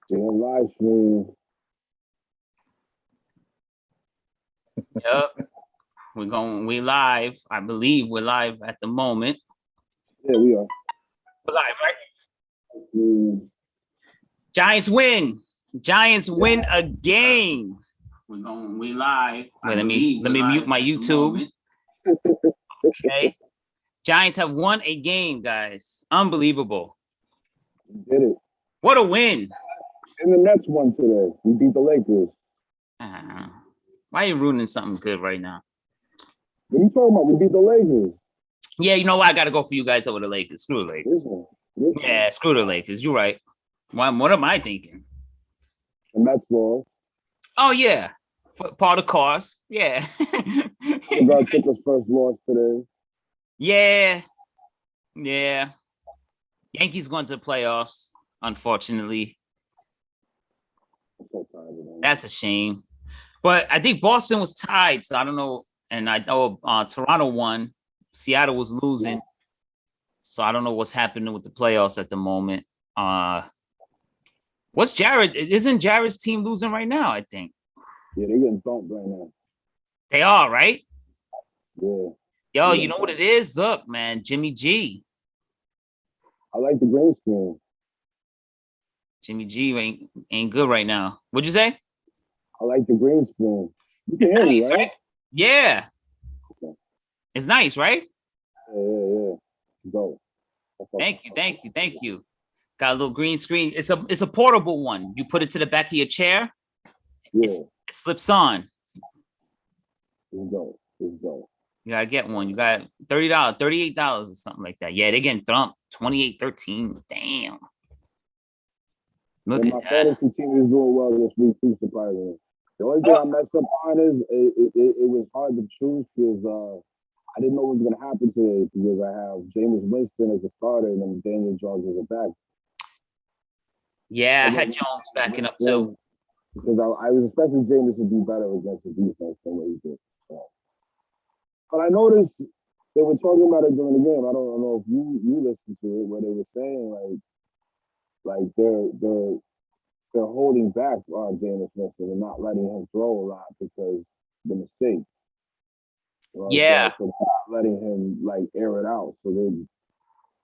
Yeah, live stream. Yep. We live. I believe we're live at the moment. Yeah, we are. We're live, right? Mm, Giants win. Giants win a game. We live. Wait, let me mute my YouTube. Okay. Giants have won a game, guys. Unbelievable. we did it. What a win. And the Nets won today. We beat the Lakers. Why are you ruining something good right now? What are you talking about? We beat the Lakers. Yeah, you know what? I got to go for you guys over the Lakers. Screw the Lakers. Listen. Yeah, screw the Lakers. You're right. What am I thinking? The Mets lost. Oh, yeah. Part of course. Yeah. God took his first loss today. Yeah. Yeah. Yankees going to the playoffs, unfortunately. That's a shame. But I think Boston was tied, so I don't know. And I know Toronto won. Seattle was losing. So I don't know what's happening with the playoffs at the moment. What's Jared? Isn't Jared's team losing right now, I think? Yeah, they're getting thumped right now. They are, right? Yeah. Yo, you know what it is? Look, man, Jimmy G. I like the green screen. Jimmy G ain't good right now. What'd you say? I like the green screen. You can hear me, right? Yeah. Okay. It's nice, right? Yeah. Go. Thank you. Got a little green screen. It's a portable one. You put it to the back of your chair. Yeah. It slips on. Let's go. You gotta get one. You got $30, $38 or something like that. Yeah, they're getting thumped 28-13. Damn. Look at my fantasy team is doing well this week too, surprisingly. The only thing I messed up on is it was hard to choose because I didn't know what was going to happen today because I have Jameis Winston as a starter and then Daniel Jones as a back. Yeah, I had Jones backing up too. Because I was expecting Jameis to be better against the defense than what he did. So. But I noticed they were talking about it during the game. I don't know if you listened to it, where they were saying like they're holding back on Jameis Winston and not letting him throw a lot because the mistake. Yeah. So not letting him like air it out. So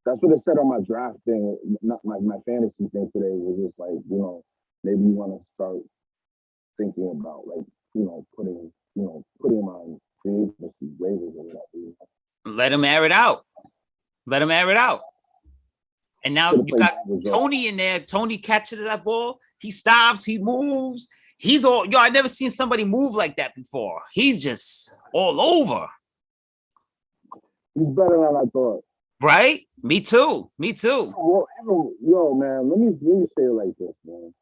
that's what it said on my draft thing, not my fantasy thing today was just like, maybe you want to start thinking about like, putting him on free agency waivers or whatever. Let him air it out. And now you got Tony in there. Tony catches that ball. He stops. He moves. He's all I never seen somebody move like that before. He's just all over. He's better than I thought. Right? Me too. Well, man, let me say it like this, man.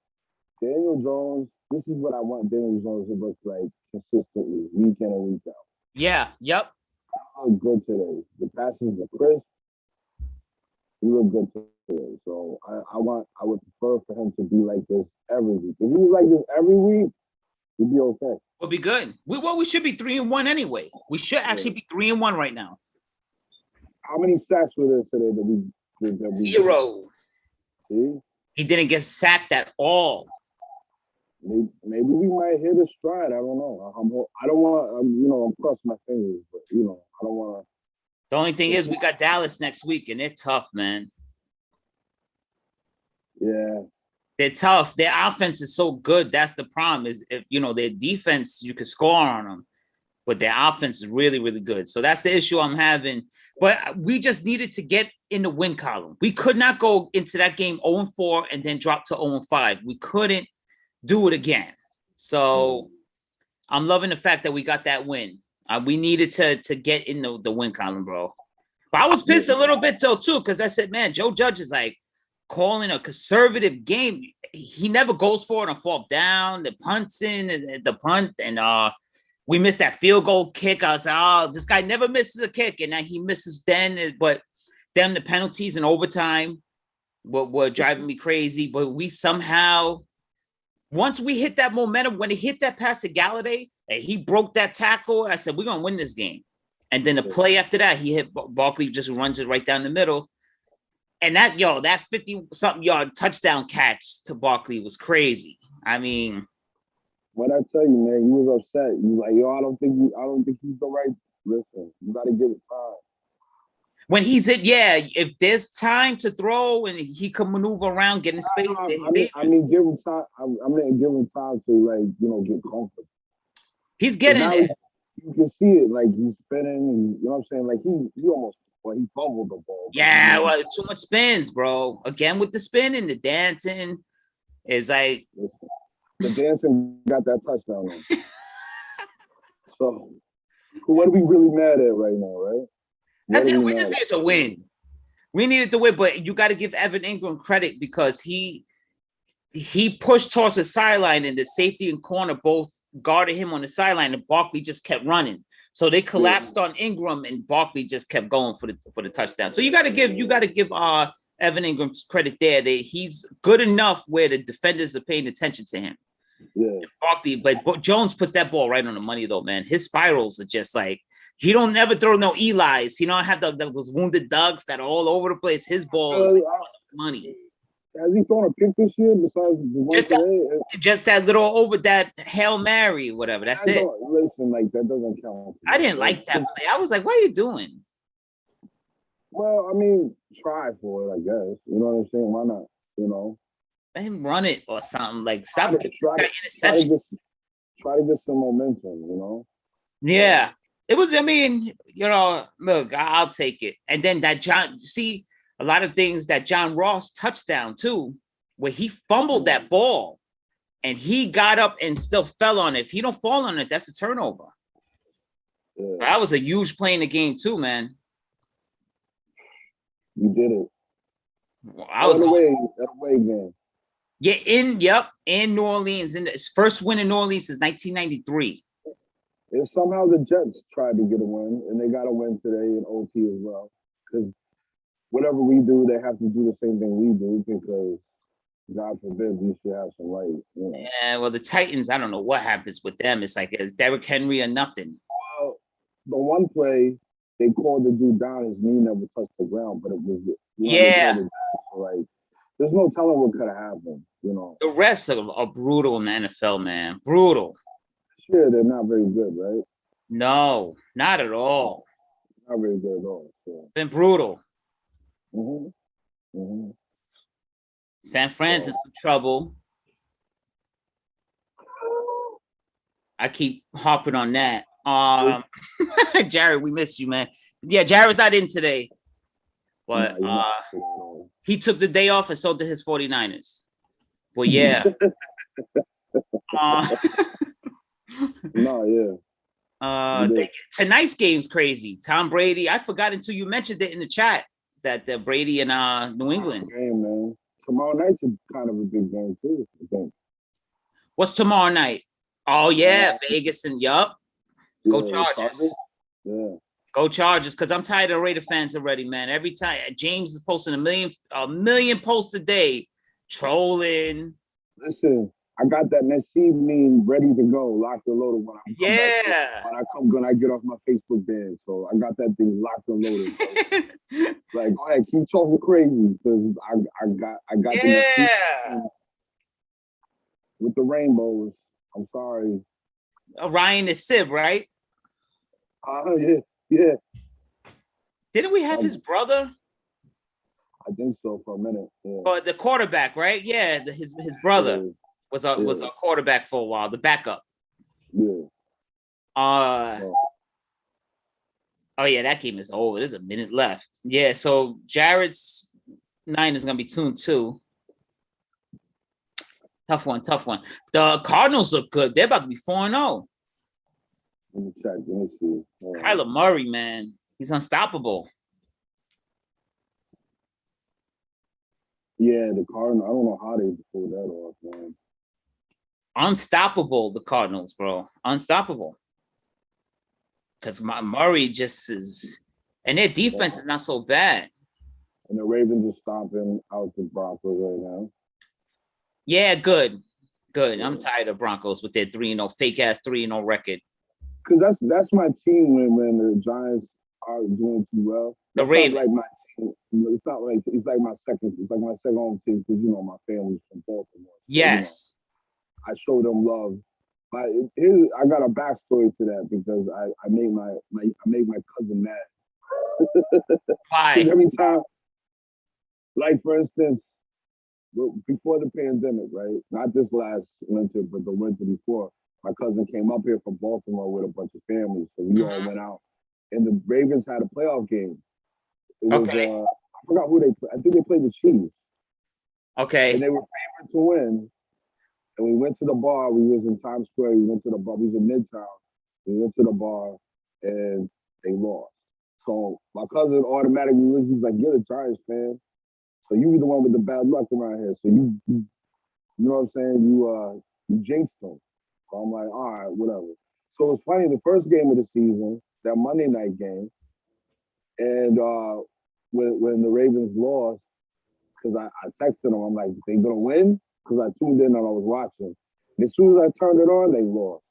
Daniel Jones, this is what I want Daniel Jones to look like consistently, week in and week out. Yeah. Yep. He looked good today. The passes were crisp. He looked good today. So I would prefer for him to be like this every week. If he was like this every week, he'd be okay. We'll be good. We should be 3-1 anyway. We should actually be 3-1 right now. How many sacks were there today that we 0. See? He didn't get sacked at all. Maybe we might hit a stride. I don't know. I don't want. I'm crossing my fingers, but I don't want to. The only thing is, we got Dallas next week, and they're tough, man. Yeah, they're tough. Their offense is so good. That's the problem. Is if their defense, you could score on them, but their offense is really, really good. So that's the issue I'm having. But we just needed to get in the win column. We could not go into that game 0-4 and then drop to 0-5. We couldn't do it again. So I'm loving the fact that we got that win. We needed to get in the win column, bro. But I was pissed a little bit though too, because I said, man, Joe Judge is like calling a conservative game. He never goes for it on fourth down. The punt's in, the punt, and we missed that field goal kick. I was like, oh, this guy never misses a kick, and then he misses then. But then the penalties and overtime were driving me crazy. But we somehow, once we hit that momentum, when he hit that pass to Galladay, he broke that tackle. I said, we're going to win this game. And then the play after that, he hit Barkley, just runs it right down the middle. And that 50-something yard touchdown catch to Barkley was crazy. I mean, what I tell you, man, he was upset. He was like, yo, I don't think he's the right. Listen, you got to give it time. when he's if there's time to throw and he can maneuver around, get in space. I mean, give him time. Give him time to get comfortable. He's getting there. You can see it, like he's spinning. And, you know what I'm saying? Like he almost he fumbled the ball. Yeah, well, too much spins, bro. Again with the spinning, the dancing is like the dancing got that touchdown on. So, what are we really mad at right now, right? That's it. We just need to win. We needed to win, but you got to give Evan Ingram credit because he pushed towards the sideline and the safety and corner both guarded him on the sideline, and Barkley just kept running. So they collapsed on Ingram, and Barkley just kept going for the touchdown. So you got to give Evan Ingram credit there. He's good enough where the defenders are paying attention to him. Yeah, Barkley, but Jones puts that ball right on the money though, man. His spirals are just like he don't never throw no Eli's. He don't have those wounded ducks that are all over the place. His ball is money. Has he thrown a pick this year besides the one today? Just that little over that Hail Mary, whatever. That's it. Listen, like that doesn't count. I didn't like that play. I was like, what are you doing? Well, I mean, try for it, I guess. You know what I'm saying? Why not? Let him run it or something. Like stop try to get some momentum, Yeah. It was, I mean, look, I'll take it. And then that a lot of things that John Ross touchdown too, where he fumbled that ball and he got up and still fell on it. If he don't fall on it, that's a turnover. Yeah. So that was a huge play in the game too, man. You did it. Well, I was away game. Yeah, in New Orleans. In his first win in New Orleans is 1993. And somehow the Jets tried to get a win, and they got a win today in OT as well. Because whatever we do, they have to do the same thing we do because, God forbid, we should have some light. Yeah, well, the Titans, I don't know what happens with them. It's like it's Derrick Henry or nothing. Well, the one play, they called the dude down, his knee never touched the ground, but it was like there's no telling what could have happened, The refs are brutal in the NFL, man. Brutal. Sure, they're not very good, right? No, not at all. Not very good at all. So. Been brutal. Mm-hmm. Mm-hmm. San Francisco in trouble. I keep harping on that. Jared, we miss you, man. Yeah, Jared's not in today. But he took the day off and so did his 49ers. Well, yeah. Tonight's game's crazy. Tom Brady. I forgot until you mentioned it in the chat that the Brady and New England. Game, man. Tomorrow night's kind of a big game too, I think. What's tomorrow night? Oh yeah, Vegas and Go Chargers. Yeah. Go Chargers, because I'm tired of Raider fans already, man. Every time James is posting a million posts a day, trolling. Listen, I got that Nasib meme ready to go, locked and loaded when I get off my Facebook ban. So I got that thing locked and loaded. So. Like, go ahead, keep talking crazy because I got the with the rainbows. I'm sorry. Ryan is Sib, right? Yeah. Didn't we have his brother? I think so for a minute. Yeah. Or the quarterback, right? Yeah, his brother was a quarterback for a while, the backup. Yeah. Oh yeah, that game is over. There's a minute left. Yeah, so Jared's 9 is gonna be 2-2. Tough one. The Cardinals look good. They're about to be 4-0. Let me see. Kyler Murray, man, he's unstoppable. Yeah, the Cardinals. I don't know how they pulled that off, man. Unstoppable, the Cardinals, bro. Unstoppable. Because Murray just is, and their defense is not so bad. And the Ravens are stomping out the Broncos right now. Yeah, good. I'm tired of Broncos with their 3-0 fake ass 3-0 record. Because that's my team when the Giants are doing too well. The Ravens, like my It's not like it's like my second. It's like my second home team because my family's from Baltimore. So, Yes. I show them love. But I got a backstory to that because I made my cousin mad. Why? Every time, like for instance, before the pandemic, right? Not this last winter, but the winter before, my cousin came up here from Baltimore with a bunch of families. So we all went out, and the Ravens had a playoff game. It was Okay. I forgot who they played. I think they played the Chiefs, and Okay. they were favored to win. And we went to the bar. We was in Times Square. We went to the bar. We was in Midtown. We went to the bar, and they lost. So my cousin automatically looks. He's like, "You're a Giants fan, so you the one with the bad luck around here. So you know what I'm saying? You jinxed them." So I'm like, "All right, whatever." So it's funny. The first game of the season, that Monday night game, and when the Ravens lost, because I texted them, I'm like, "They gonna win?" Because I tuned in and I was watching. And as soon as I turned it on, they lost.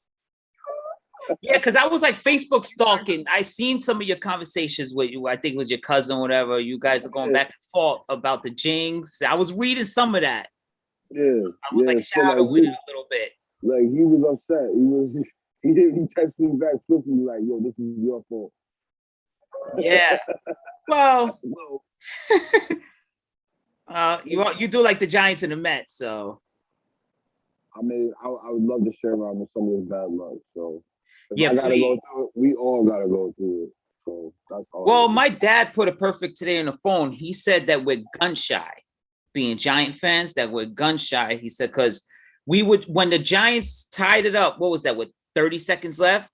Yeah, because I was like Facebook stalking. I seen some of your conversations with you. I think it was your cousin, whatever. You guys are going back and forth about the Jings. I was reading some of that. Yeah, I was like so shadowing it a little bit. like he was upset. He texted me back swiftly like, "Yo, this is your fault." Yeah. Well, Well, you do like the Giants and the Mets, so I mean, I would love to share around with some of his bad luck. So if yeah, I gotta please. go through it, we all gotta go through it. So that's all. Well, my dad put it perfect today on the phone. He said that we're gun shy, being Giant fans, that we're gun shy. He said, because we would, when the Giants tied it up, what was that, with 30 seconds left?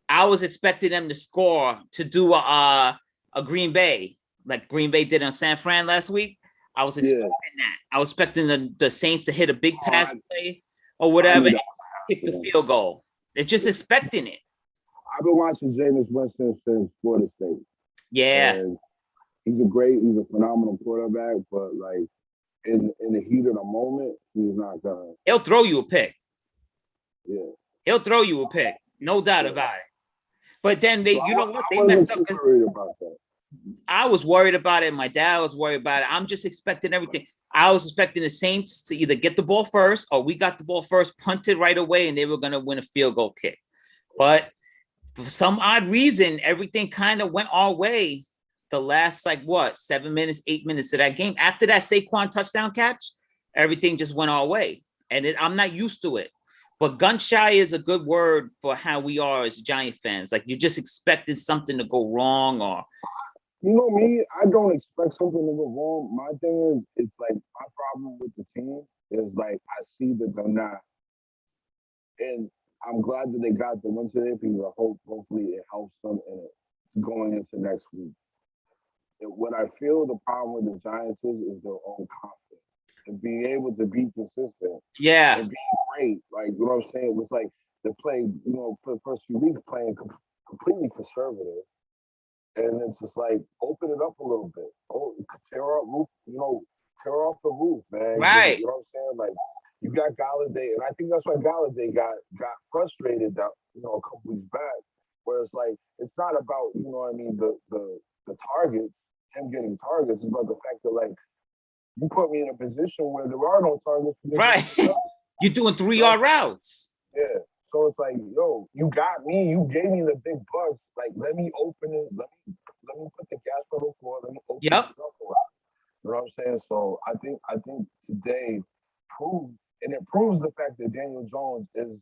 I was expecting them to score to do a Green Bay, like Green Bay did on San Fran last week. I was expecting that. I was expecting the Saints to hit a big pass play or whatever and kick the field goal. They're just expecting it. I've been watching Jameis Winston since Florida State. Yeah. And he's a phenomenal quarterback, but like in the heat of the moment, he's not gonna. He'll throw you a pick. Yeah. He'll throw you a pick. No doubt about it. But then they, So you know what? They I messed up. worried about that. I was worried about it. My dad was worried about it. I'm just expecting everything. I was expecting the Saints to either get the ball first or we got the ball first, punted right away, and they were going to win a field goal kick. But for some odd reason, everything kind of went our way the last, 7 minutes, 8 minutes of that game. After that Saquon touchdown catch, everything just went our way. And I'm not used to it. But gun shy is a good word for how we are as Giant fans. Like you're just expecting something to go wrong or. You know me, I don't expect something to go wrong. My thing is, it's like my problem with the team is like I see that they're not, and I'm glad that they got the win today because hopefully it helps them in it going into next week. And what I feel the problem with the Giants is their own confidence and being able to be consistent. Yeah. And being great. Like, you know what I'm saying? It was like they're playing, for the first few weeks, playing completely conservative. And it's just like, open it up a little bit. Oh, tear off the roof, man. Right. You know what I'm saying? Like, you got Galladay, and I think that's why Galladay got frustrated that, a couple weeks back, where it's like, it's not about, the targets, him getting targets, it's about the fact that, like, you put me in a position where there are no targets. Right. You're doing 3-yard routes. Yeah. So it's like, yo, you got me. You gave me the big bucks. Like, let me open it. Let me put the gas pedal forward. Let me open it up. You know what I'm saying? So I think today proves the fact that Daniel Jones is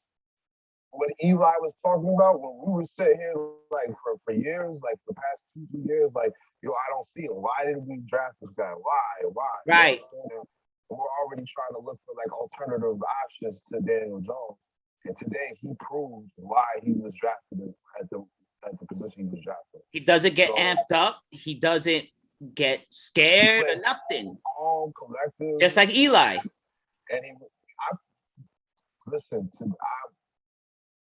what Eli was talking about when we were sitting here like for years, like the past 2 years, like, yo, I don't see it. Why did we draft this guy? Why? Right. We're already trying to look for like alternative options to Daniel Jones. And today he proved why he was drafted at the position he was drafted. He doesn't get amped up. He doesn't get scared or nothing. Calm, collective. Just like Eli. And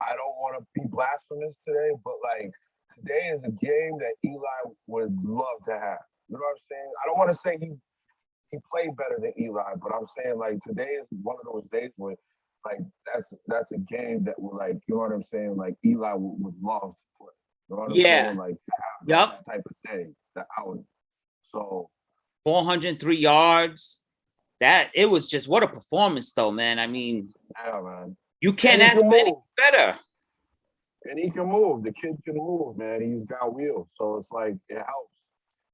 I don't want to be blasphemous today, but like today is a game that Eli would love to have. You know what I'm saying? I don't want to say he played better than Eli, but I'm saying like today is one of those days where like that's a game that would, like, you know what I'm saying, like Eli would love to play. You know what I'm saying? Like that type of day, that outing. So 403 yards. That it was just what a performance, though, man. I mean, yeah, man. you can't And he ask can for any move. better. And he can move. The kid can move, man. He's got wheels. So it's like it helps.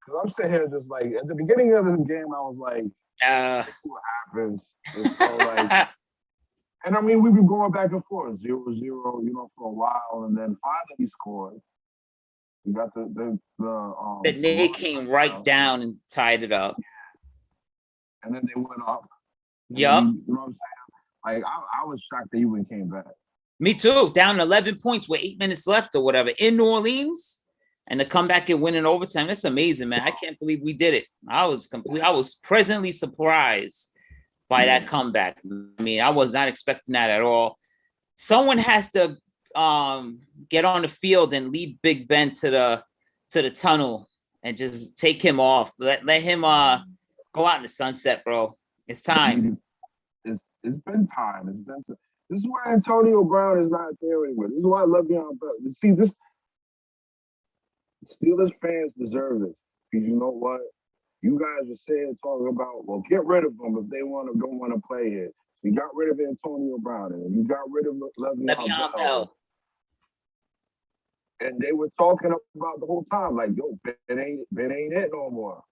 Cause I'm sitting here just like at the beginning of the game, I was like, let's see what happens. And so like, and I mean, we've been going back and forth, 0-0, for a while, and then finally he scored. We got Then they came right down and tied it up. And then they went up. Yup. You know what I'm saying? Like I was shocked they even came back. Me too. Down 11 points with 8 minutes left or whatever in New Orleans, and to come back and win in overtime. That's amazing, man. I can't believe we did it. I was pleasantly surprised by that comeback. I mean, I was not expecting that at all. Someone has to get on the field and lead Big Ben to the tunnel and just take him off. Let him go out in the sunset, bro. It's time. It's been time. This is why Antonio Brown is not there anymore. This is why Le'Veon Bell. See, this Steelers fans deserve this because you know what? You guys are saying talking about, well, get rid of them if they don't want to play here. So you got rid of Antonio Brown and you got rid of Le'Veon Bell. And they were talking about the whole time, like, yo, Ben ain't it no more.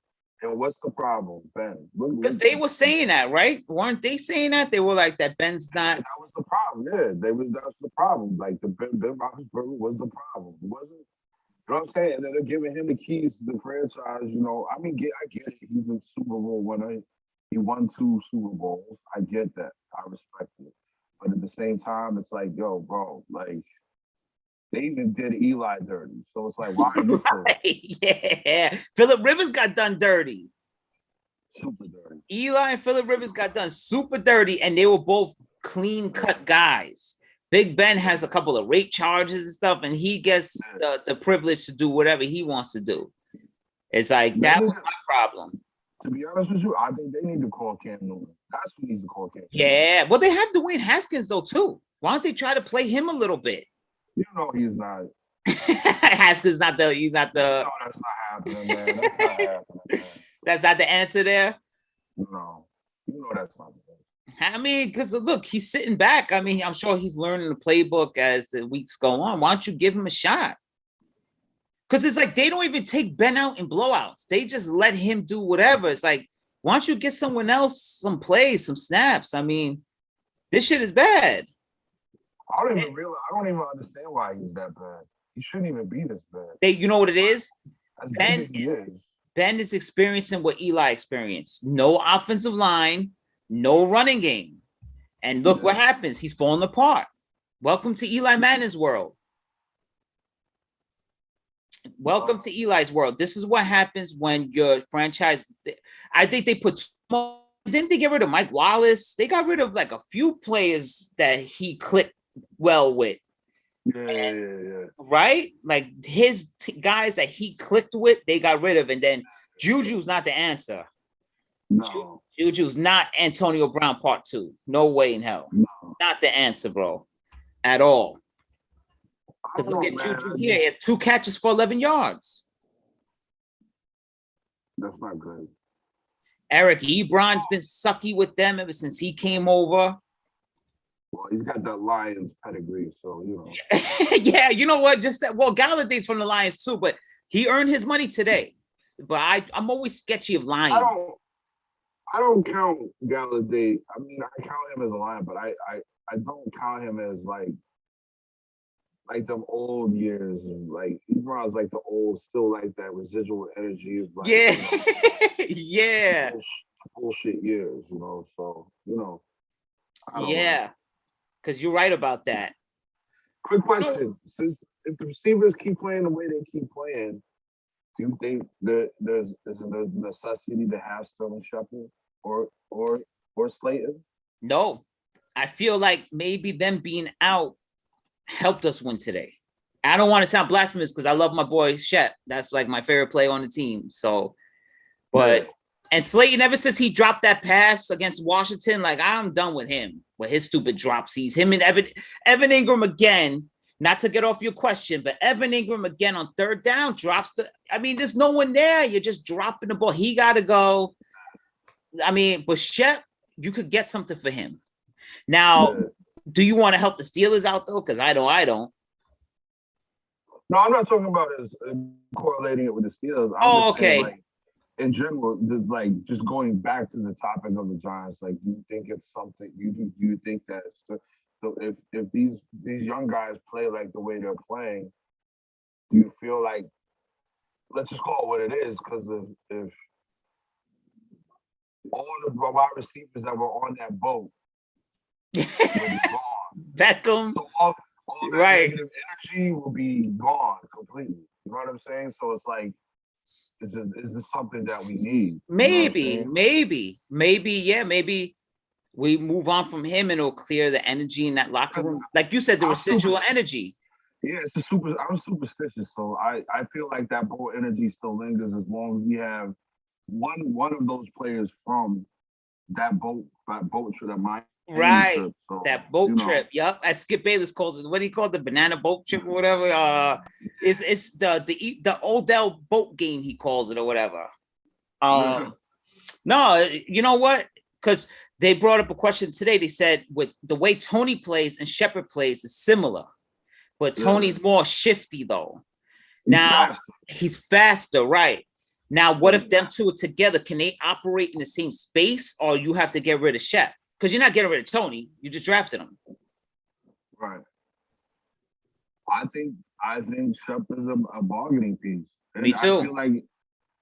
And what's the problem, Ben? Because they were saying that, right? Weren't they saying that? They were like that Ben's not. That was the problem. Yeah, that's the problem. Like Ben Roethlisberger was the problem. It wasn't. You know what I'm saying? And then they're giving him the keys to the franchise. You know, I mean, I get it. He's a Super Bowl winner. He won 2 Super Bowls. I get that. I respect it. But at the same time, it's like, yo, bro, like they even did Eli dirty. So it's like, why are you right. Yeah. Phillip Rivers got done dirty. Super dirty. Eli and Phillip Rivers got done super dirty, and they were both clean-cut guys. Big Ben has a couple of rape charges and stuff, and he gets the privilege to do whatever he wants to do. It's like, that was my problem. To be honest with you, I think they need to call Cam Newton. That's who needs to call Cam Newton. Yeah, well, they have Dwayne Haskins, though, too. Why don't they try to play him a little bit? You know he's not. Haskins not the. He's not the. No, that's not happening, man. That's not happening, man. That's not the answer there. No, you know that's not. I mean, because look, he's sitting back. I mean, I'm sure he's learning the playbook as the weeks go on. Why don't you give him a shot? Because it's like they don't even take Ben out in blowouts. They just let him do whatever. It's like, why don't you get someone else some plays, some snaps? I mean, this shit is bad. I don't even understand why he's that bad. He shouldn't even be this bad. You know what it is? Ben is experiencing what Eli experienced. No offensive line, no running game. And look what happens. He's falling apart. Welcome to Eli Manning's world. Welcome to Eli's world. This is what happens when your franchise. I think they put. Didn't they get rid of Mike Wallace? They got rid of like a few players that he clicked well with. Yeah. Right? Like his guys that he clicked with, they got rid of. And then Juju's not the answer. No. Juju's not Antonio Brown part 2. No way in hell. No. Not the answer, bro. At all. Because look at Juju here. He has 2 catches for 11 yards. That's not good. Eric Ebron's been sucky with them ever since he came over. Well, he's got that Lions pedigree, so you know. Yeah, you know what? Just that. Well, Galladay's from the Lions too, but he earned his money today. But I'm always sketchy of Lions. I don't count Galladay. I mean, I count him as a Lion, but I don't count him as like them old years. Like Ebron's like the old, still like that residual energy of like, yeah, bullshit years, you know. So you know. Yeah. Because you're right about that. Quick question: since if the receivers keep playing the way they keep playing, do you think that there's a necessity to have Sterling Shepard or Slayton? No, I feel like maybe them being out helped us win today. I don't want to sound blasphemous because I love my boy Shep. That's like my favorite player on the team. So, but and Slayton, ever since he dropped that pass against Washington, like I'm done with him with his stupid dropsies. Him and Evan Ingram again. not to get off your question, but Evan Ingram again on third down drops there's no one there. You're just dropping the ball. He got to go. I mean, but Shep, you could get something for him. Now, do you want to help the Steelers out though? Because I don't. No, I'm not talking about as correlating it with the Steelers. Okay. Saying, in general, just going back to the topic of the Giants, do you think it's something? Do you think that so if these young guys play like the way they're playing, do you feel like, let's just call it what it is, because if all the wide receivers that were on that boat will be gone, Beckham, so all that right? Negative energy will be gone completely. You know what I'm saying? So it's like, is this something that we need? Maybe, maybe we move on from him and it'll clear the energy in that locker room. Like you said, the residual energy. Yeah, I'm superstitious, so I feel like that boat energy still lingers as long as we have one of those players from that boat trip, that Miami trip. So, that boat trip. Yep, as Skip Bayless calls it. What do you call it? The banana boat trip or whatever? It's the Odell boat game, he calls it, or whatever. No, you know what? Because they brought up a question today. They said with the way Tony plays and Shepard plays is similar, but Tony's more shifty though. Now he's faster, right? Now, what if them two are together? Can they operate in the same space, or you have to get rid of Shep? Because you're not getting rid of Tony. You just drafted him. Right. I think Shep is a bargaining piece. And Me too.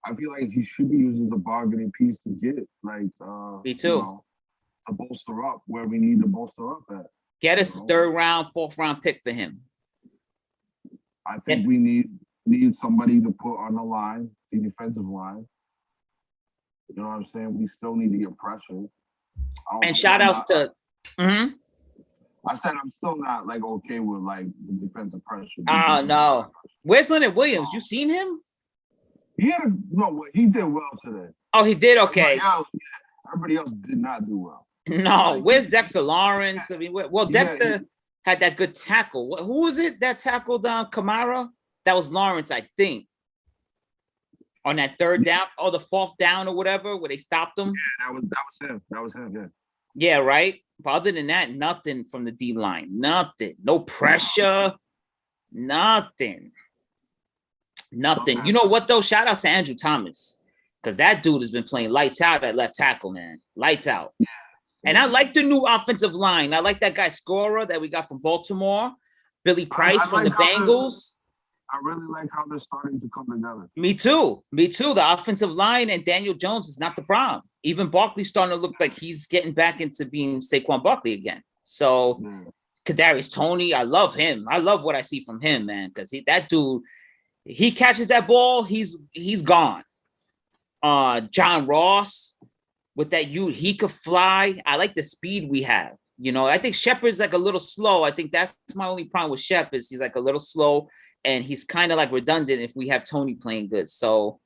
I feel like he should be used as a bargaining piece to get me too. To bolster up where we need to bolster up at. Get a third round, fourth round pick for him. I think we need somebody to put on the line, the defensive line. You know what I'm saying? We still need to get pressure. And shout outs to I said I'm still not okay with the defensive pressure. No. Where's Leonard Williams? You seen him? He did well today. Oh, he did okay. Everybody else did not do well. No, where's Dexter Lawrence? I mean, Dexter had that good tackle. Who was it that tackled Kamara? That was Lawrence, I think. On that third down or the fourth down or whatever, where they stopped him. Yeah, that was him. Yeah. Yeah, right. But other than that, nothing from the D line. Nothing. No pressure. Nothing. You know what though? Shout out to Andrew Thomas, because that dude has been playing lights out at left tackle, man. Lights out. Yeah. And I like the new offensive line. I like that guy Scorer that we got from Baltimore, Billy Price from the Bengals. I really like how they're starting to come together. Me too. The offensive line and Daniel Jones is not the problem. Even Barkley's starting to look like he's getting back into being Saquon Barkley again. So Kadarius Toney, I love him. I love what I see from him, man, because that dude, he catches that ball, he's gone. John Ross with that he could fly. I like the speed we have. I think Shepard's a little slow. I think that's my only problem with Shep is he's a little slow. And he's kind of redundant if we have Tony playing good. So,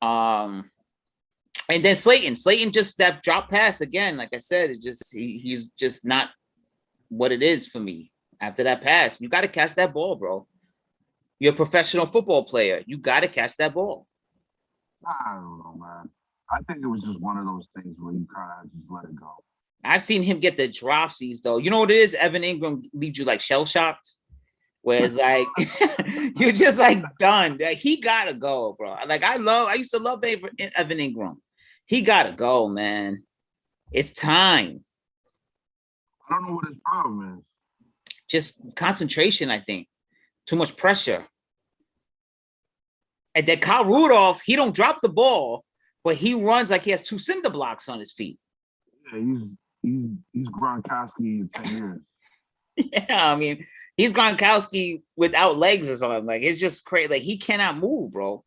and then Slayton just that drop pass again. Like I said, it just he's just not what it is for me. After that pass, you got to catch that ball, bro. You're a professional football player. You got to catch that ball. I don't know, man. I think it was just one of those things where you kind of just let it go. I've seen him get the dropsies though. You know what it is? Evan Ingram leaves you shell shocked. Where it's you're just done. He gotta go, bro. I used to love Evan Ingram. He gotta go, man. It's time. I don't know what his problem is. Just concentration, I think. Too much pressure. And then Kyle Rudolph, he don't drop the ball, but he runs like he has two cinder blocks on his feet. Yeah, he's Gronkowski in 10 years. Yeah, I mean, he's Gronkowski without legs or something. It's just crazy. He cannot move, bro.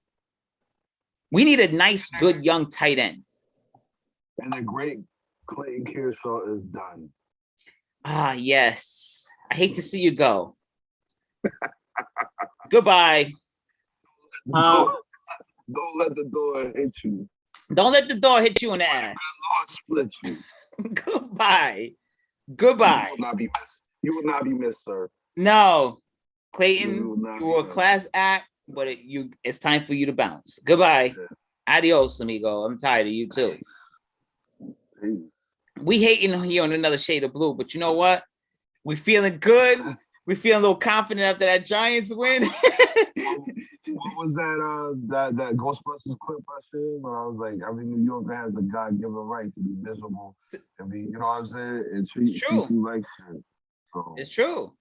We need a nice, good young tight end. And the great Clayton Kershaw is done. Yes. I hate to see you go. Goodbye. Don't let the door hit you. Don't let the door hit you in the ass. Split you. Goodbye. You will not be missed, sir. No. Clayton, You will not you be were a happy. class act, but it's time for you to bounce. Goodbye. Yeah. Adios, amigo. I'm tired of you too. Peace. We hating here on another shade of blue, but you know what? We feeling good. We feeling a little confident after that Giants win. What was that Ghostbusters clip I seen when I was like, every New Yorker has a God-given right to be miserable and be, you know what I'm saying, and treat true. you like shit. So It's true.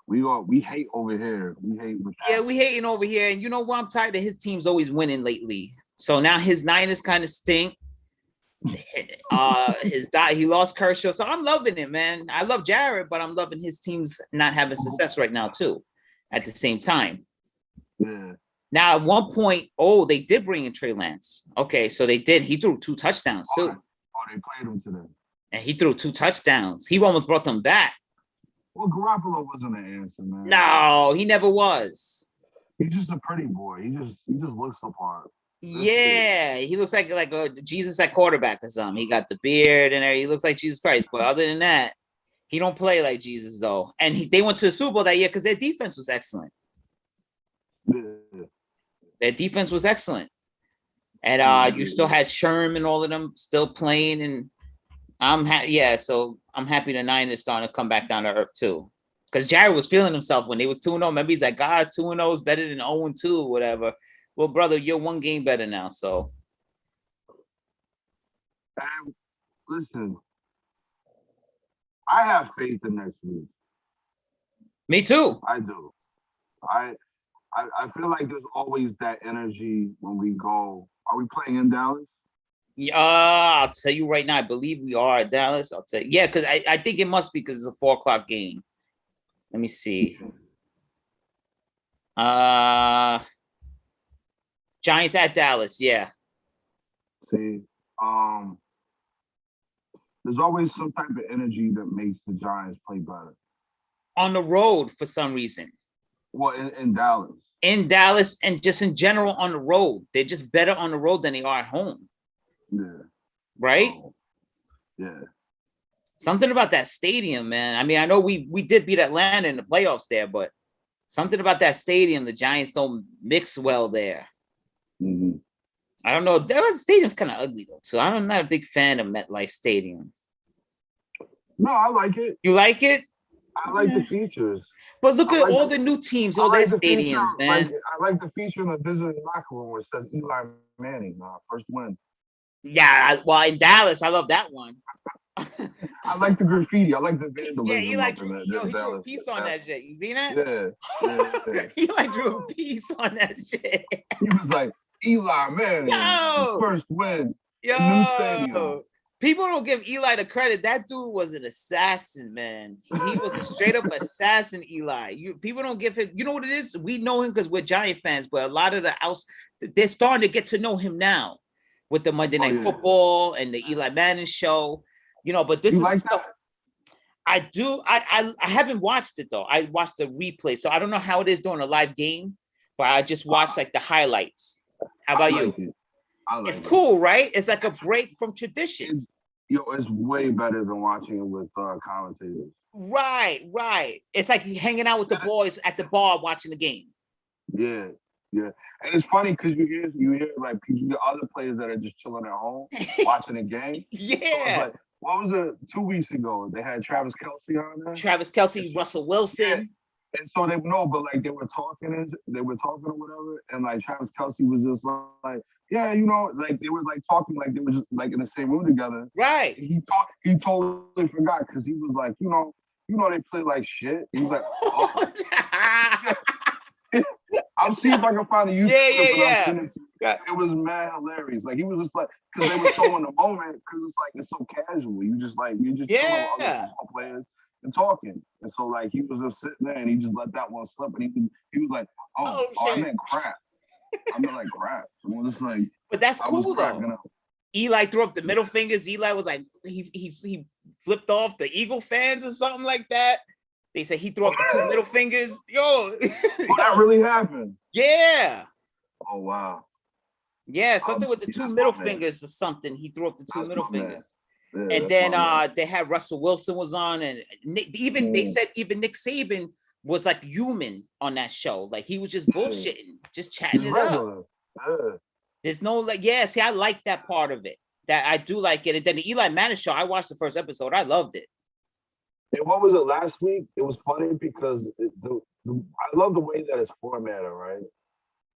we hate over here. We hate with that. Yeah, we hating over here, and you know what? I'm tired of his team's always winning lately. So now his Niners kind of stink. He lost Kershaw, so I'm loving it, man. I love Jared, but I'm loving his team's not having success right now too. At the same time, Yeah. now at one point, they did bring in Trey Lance. Okay, so they did. He threw 2 touchdowns too, They played him today. and he threw 2 touchdowns. He almost brought them back. Well, Garoppolo wasn't an answer, man. No, he never was. He's just a pretty boy. He just looks the part. Yeah, he looks like a Jesus at quarterback or something. He got the beard and everything. He looks like Jesus Christ. But other than that, he don't play like Jesus though. And they went to the Super Bowl that year because their defense was excellent. Yeah. Their defense was excellent. And you still had Sherm and all of them still playing. And so I'm happy the Niners starting to come back down to earth too. Because Jared was feeling himself when they was 2-0. Maybe he's like, God, 2-0 is better than 0-2 or whatever. Well, brother, you're 1 game better now. So Listen, I have faith in next week. me too. I do. I feel like there's always that energy when we go. Are we playing in Dallas? I'll tell you right now. I believe we are at Dallas. I'll tell you. Yeah, because I think it must be because it's a 4:00 game. Let me see. Giants at Dallas. Yeah. See, there's always some type of energy that makes the Giants play better. On the road for some reason. Well, in Dallas. In Dallas and just in general on the road. They're just better on the road than they are at home. Yeah. Right? Yeah. Something about that stadium, man. I mean, I know we did beat Atlanta in the playoffs there, but something about that stadium, the Giants don't mix well there. Mm-hmm. I don't know. That stadium's kind of ugly though, so I'm not a big fan of MetLife Stadium. No, I like it. You like it? I like the features. But look at all the new teams, all their stadiums, man. I like the feature in the visiting locker room where it says Eli Manning, first win. Yeah, well, in Dallas, I love that one. I like the graffiti. I like the vandalism. Yeah, Eli drew a piece on that shit. You seen that? Yeah. Eli drew a piece on that shit. He was like, Eli Manning, first win. New stadium. People don't give Eli the credit. That dude was an assassin, man. He was a straight up assassin, Eli. People don't give him. You know what it is? We know him because we're Giant fans, but a lot of they're starting to get to know him now with the Monday Night Football and the Eli Manning show. You know, but this is like stuff. I do. I haven't watched it though. I watched the replay, so I don't know how it is during a live game, but I just watched like the highlights. How about you? It's cool, right? It's like a break from tradition. It's way better than watching it with commentators. Right. It's like hanging out with the boys at the bar watching the game. Yeah. And it's funny because you hear like the other players that are just chilling at home watching the game. Yeah. So what was it 2 weeks ago? They had Travis Kelce on there. Travis Kelce, Russell Wilson. Yeah. And so they were talking or whatever, and like Travis Kelce was just like, yeah, like they were like talking like they were just like in the same room together. Right. He totally forgot because he was like, they play like shit. He was like, oh. I'll see if I can find a YouTube. Yeah. It was mad hilarious. Like he was just like, because they were so in the moment, because it's like it's so casual. You just other football players and talking, and so like he was just sitting there and he just let that one slip, and he was like, oh I meant crap. I meant like crap. I was just like, but that's cool though. Eli threw up the middle fingers. Eli was like, he flipped off the Eagle fans or something like that. They said he threw up the 2 middle fingers. That really happened. Yeah. Oh wow. Yeah, something with the 2 middle fingers or something. He threw up the 2 middle fingers. Yeah, and then they had Russell Wilson was on, and they said even Nick Saban was like human on that show. Like he was just bullshitting, just chatting He's it up. regular. Yeah. There's no like, yeah. See, I like that part of it. That I do like it. And then the Eli Manning show, I watched the first episode. I loved it. And what was it last week? It was funny because I love the way that it's formatted, right?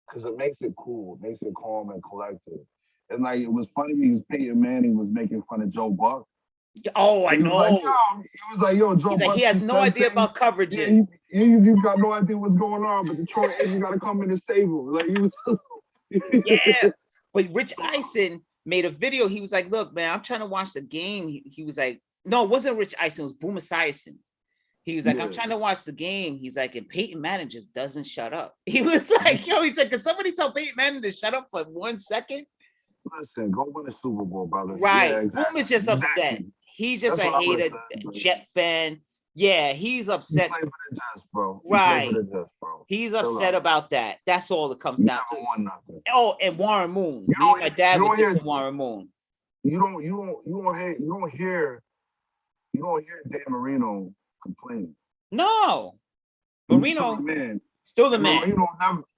Because it makes it cool, it makes it calm and collected. And like it was funny because Peyton Manning was making fun of Joe Buck. Oh, I know. He was like, yo, Joe He's Buck. Like, he has no idea about coverages. Yeah, he's got no idea what's going on, but the Detroit agent got to come in and save him. Like he was. Yeah, but Rich Eisen made a video. He was like, "Look, man, I'm trying to watch the game." He was like, "No, it wasn't Rich Eisen. It was Boomer Esiason." He was like, "I'm trying to watch the game." He's like, and Peyton Manning just doesn't shut up. He was like, "Yo," he said, "Can somebody tell Peyton Manning to shut up for 1 second?" Listen, go win a Super Bowl, brother. Right. Yeah, exactly. Boomer's just upset. He's just a hater, Jet fan. Yeah, he's upset. He played for the Jets, bro. Right. He's upset about that. That's all it comes down to. Oh, and Warren Moon. Me and my dad were dissing Warren Moon. You don't hear Dan Marino complaining. No. Marino still the man. Marino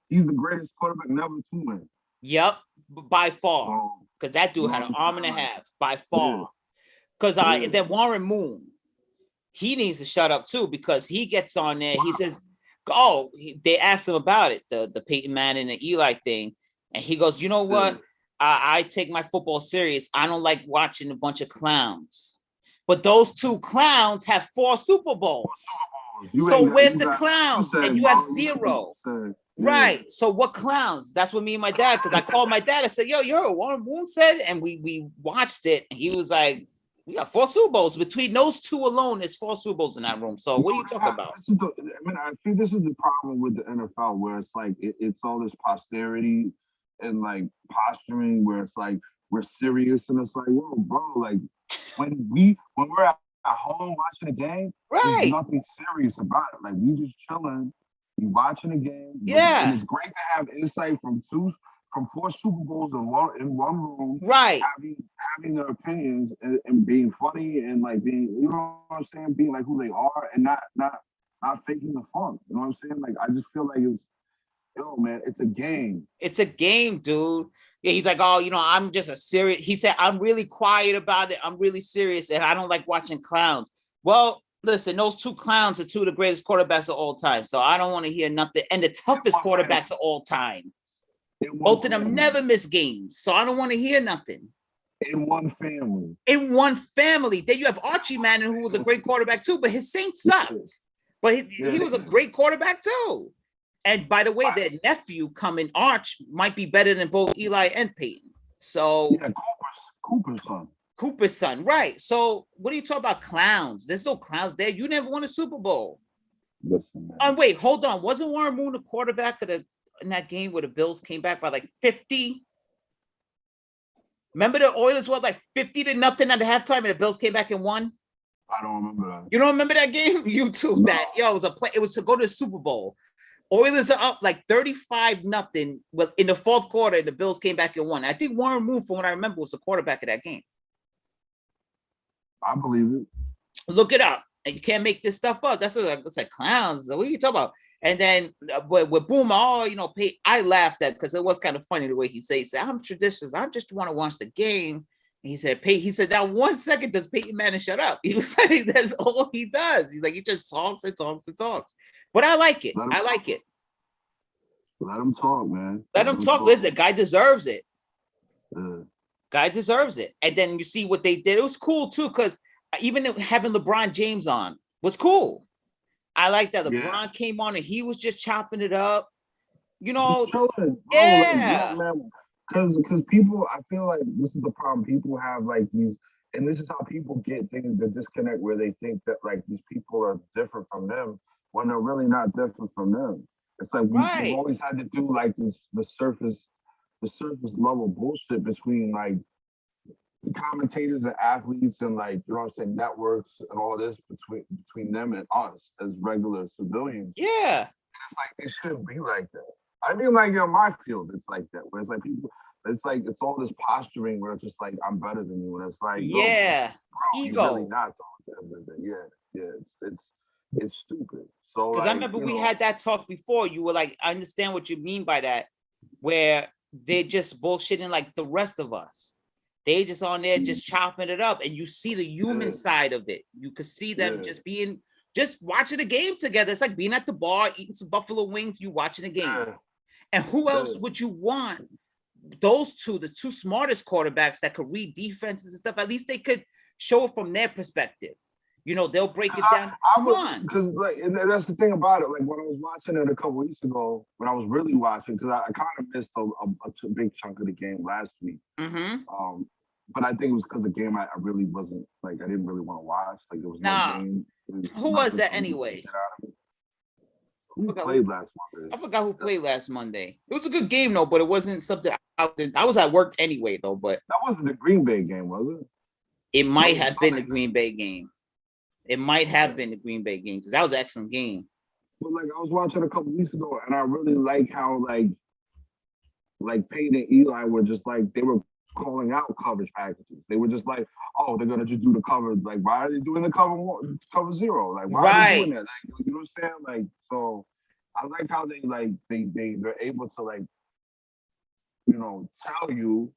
he's the greatest quarterback never to win. Yep, by far. Because that dude had an arm and a half, by far. Because then Warren Moon, he needs to shut up too, because he gets on there. He says, they asked him about it, the Peyton Manning and Eli thing. And he goes, you know what? I take my football serious. I don't like watching a bunch of clowns. But those two clowns have 4 Super Bowls. So where's the clowns? And you have 0. Right. So what clowns? That's what me and my dad, because I called my dad. I said, yo, you heard what Warren Moon said? And we watched it. And he was like, we got 4 Super Bowls. Between those 2 alone, there's 4 Super Bowls in that room. So what are you talking about? I think this is the problem with the NFL, where it's like it's all this posterity and like posturing, where it's like we're serious, and it's like, whoa, bro, like when we're at home watching a game, there's nothing serious about it. Like we just chilling, we watching a game. Yeah, and it's great to have insight from 4 Super Bowls in one room, right? Having their opinions and being funny and like being, you know what I'm saying, being like who they are and not faking the fun. You know what I'm saying? Like I just feel like it's a game. It's a game, dude. Yeah, he's like, oh, I'm just a serious. He said, I'm really quiet about it. I'm really serious, and I don't like watching clowns. Well, listen, those 2 clowns are 2 of the greatest quarterbacks of all time. So I don't want to hear nothing. And the toughest quarterbacks of all time. Both of them never miss games. So I don't want to hear nothing. In one family. Then you have Archie Manning, who was a great quarterback too, but his Saints sucked. But he was a great quarterback too. And by the way, their nephew coming, Arch, might be better than both Eli and Peyton. So Cooper's son, right? So what are you talking about, clowns? There's no clowns there. You never won a Super Bowl. Listen, man. Wait, hold on. Wasn't Warren Moon the quarterback in that game where the Bills came back by like 50? Remember the Oilers were like 50-0 at the halftime, and the Bills came back and won? I don't remember that. You don't remember that game? YouTube that. Yo, it was a play. It was to go to the Super Bowl. Oilers are up like 35-0 in the 4th quarter, and the Bills came back and won. I think Warren Moon, from what I remember, was the quarterback of that game. I believe it. Look it up. And you can't make this stuff up. That's like clowns. What are you talking about? And then with Boomer, I laughed at, because it was kind of funny the way he said, I'm traditionalist. I just want to watch the game. And he said, now 1 second, does Peyton Manning shut up? He was like, that's all he does. He's like, he just talks and talks and talks. But I like it. I like it. Let him talk, man. Let him talk. Listen, the guy deserves it. Guy deserves it. And then you see what they did. It was cool too, because even having LeBron James on was cool. I like that LeBron came on and he was just chopping it up. Yeah. Because people, I feel like this is the problem. People have like these, and this is how people get things, the disconnect, where they think that like these people are different from them when they're really not different from them. It's like we've always had to do like the surface level bullshit between like the commentators and athletes and like, you know what I'm saying, networks and all this between them and us as regular civilians. Yeah. And it's like, it shouldn't be like that. I mean, like in my field, it's like that, where it's like people, it's all this posturing where it's just like, I'm better than you. And it's like, bro, ego. Really not, though. Yeah. It's stupid. So Because like, I remember we had that talk before. You were like, I understand what you mean by that, where they're just bullshitting like the rest of us. They just on there just chopping it up, and you see the human side of it. You could see them just watching a game together. It's like being at the bar, eating some buffalo wings, you watching a game. And who else would you want? Those two, the two smartest quarterbacks that could read defenses and stuff. At least they could show it from their perspective. You know, they'll break it down. Come on. Because like, and that's the thing about it. Like when I was watching it a couple weeks ago, when I was really watching, because I kind of missed a big chunk of the game last week. But I think it was because the game I really wasn't like I didn't really want to watch. Like there was no game. Who was that anyway? Who played last Monday? I forgot who played last Monday. It was a good game though, but it wasn't something I was at work anyway though. But that wasn't the Green Bay game, was it? It might have been the Green Bay game. It might have been the Green Bay game because that was an excellent game. But like I was watching a couple weeks ago, and I really like how like Peyton and Eli were just like they were calling out coverage packages. They were just like, oh, they're gonna just do the cover. Like, why are they doing the cover zero? Like, why are they doing that? Like, you know what I'm saying? Like, so I like how they're able to like, you know, tell you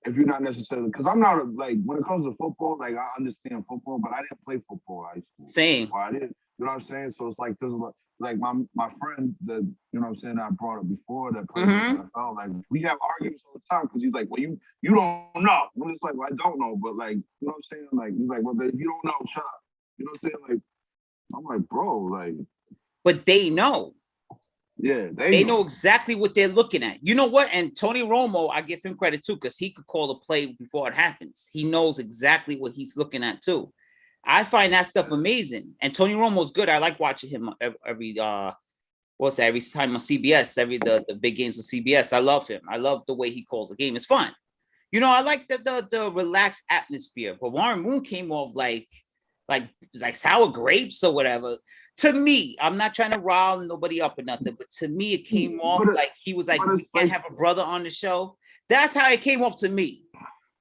if you're not necessarily because I'm not like when it comes to football, like I understand football, but I didn't play football in high school. Same. Or I didn't, you know what I'm saying? So it's like there's like my friend that you know what I'm saying I brought up before that played in the NFL, like we have arguments all the time because he's like, well, you don't know. I'm just like, well, I don't know, but like, you know what I'm saying? Like he's like, well, if you don't know, shut up. You know what I'm saying? Like I'm like, bro, like. But they know. Yeah, they know exactly what they're looking at. You know what? And Tony Romo, I give him credit too, because he could call a play before it happens. He knows exactly what he's looking at too. I find that stuff amazing. And Tony Romo's good. I like watching him every time on CBS, the big games with CBS. I love him. I love the way he calls the game. It's fun. You know, I like the relaxed atmosphere. But Warren Moon came off like sour grapes or whatever. To me, I'm not trying to rile nobody up or nothing, but to me, it came off like he was like, we can't have a brother on the show. That's how it came off to me.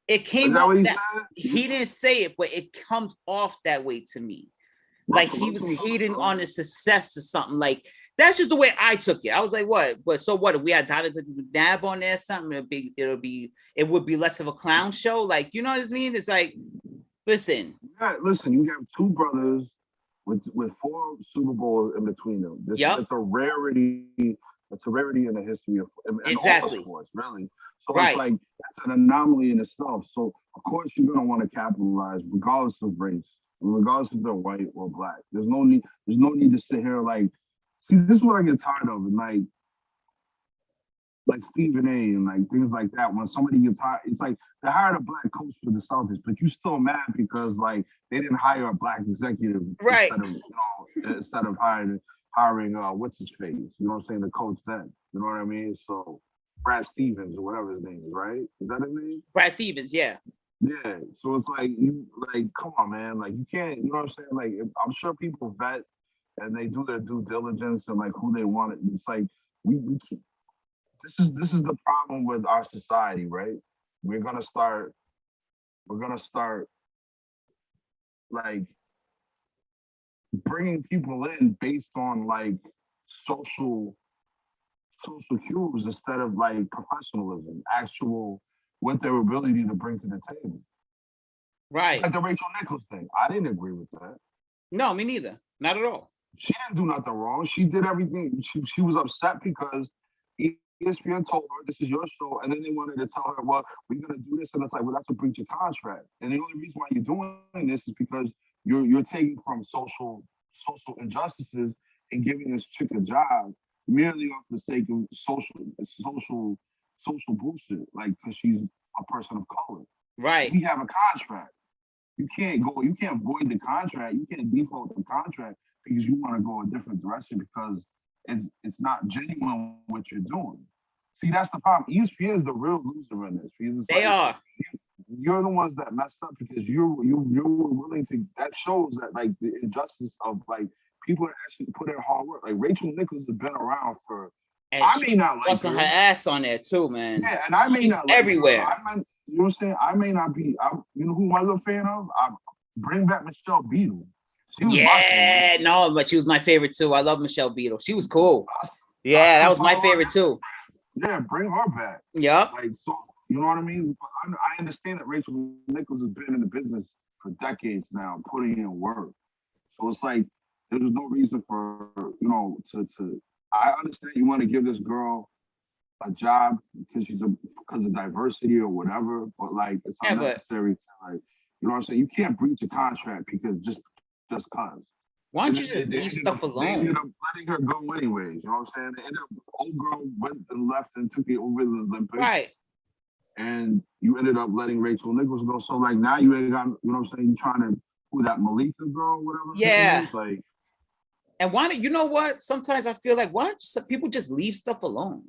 It came off that he didn't say it, but it comes off that way to me. Like he was hating on the success or something. Like that's just the way I took it. I was like, what? But so what? If we had Donovan McNabb on there, something it would be less of a clown show. Like, you know what I mean? It's like, listen. Yeah, listen, you have two brothers with 4 Super Bowls in between them. It's a rarity. It's a rarity in the history of exactly all sports, really. So it's like that's an anomaly in itself. So of course you're gonna want to capitalize, regardless of race, regardless if they're white or black. There's no need to sit here like. See, this is what I get tired of, and like Stephen A. and like things like that. When somebody gets hired, it's like they hired a black coach for the Celtics, but you're still mad because like they didn't hire a black executive instead of hiring what's his face? You know what I'm saying? The coach then. You know what I mean? So Brad Stevens or whatever his name is, right? Is that his name? Brad Stevens, yeah. Yeah. So it's like come on, man. Like you can't, you know what I'm saying? Like I'm sure people vet and they do their due diligence and like who they want. It's like we keep. This is the problem with our society, right? We're gonna start like bringing people in based on like social cues instead of like professionalism, actual what their ability to bring to the table. Right. Like the Rachel Nichols thing. I didn't agree with that. No, me neither. Not at all. She didn't do nothing wrong. She did everything. She was upset because ESPN told her this is your show, and then they wanted to tell her, well, we're gonna do this, and it's like, well, that's a breach of contract. And the only reason why you're doing this is because you're taking from social injustices and giving this chick a job merely off the sake of social bullshit, like because she's a person of color. Right. We have a contract. You can't void the contract. You can't default the contract because you want to go a different direction because it's not genuine what you're doing. See, that's the problem. ESPN is the real loser in this. They are. You're the ones that messed up because you were willing to. That shows that like the injustice of like people that actually put in hard work. Like Rachel Nichols has been around for. And I may not like her ass on there too, man. Yeah, and I may not like everywhere. Her. You know what I'm saying? I may not be. You know who I was a fan of? I bring back Michelle Beadle. She was my Yeah, favorite. no, but she was my favorite too. I love Michelle Beadle. She was cool. Yeah, that was my favorite too. Yeah, bring her back. Yep. Like, so, you know what I mean? I understand that Rachel Nichols has been in the business for decades now, putting in work. So it's like there's no reason for to. I understand you want to give this girl a job because of diversity or whatever, but like it's Yeah, but unnecessary to like you know what I'm saying. You can't breach a contract because just cause. why And don't you just leave stuff they ended alone? up letting her go anyways. You know what I'm saying? They ended up old girl went and left and took it over the Olympics, Right. and you ended up letting Rachel Nichols go. So like now you ain't got you know what I'm saying. You trying to who that Malika girl, whatever her name Yeah. is, like. And why don't you know what? Sometimes I feel like why don't some people just leave stuff alone?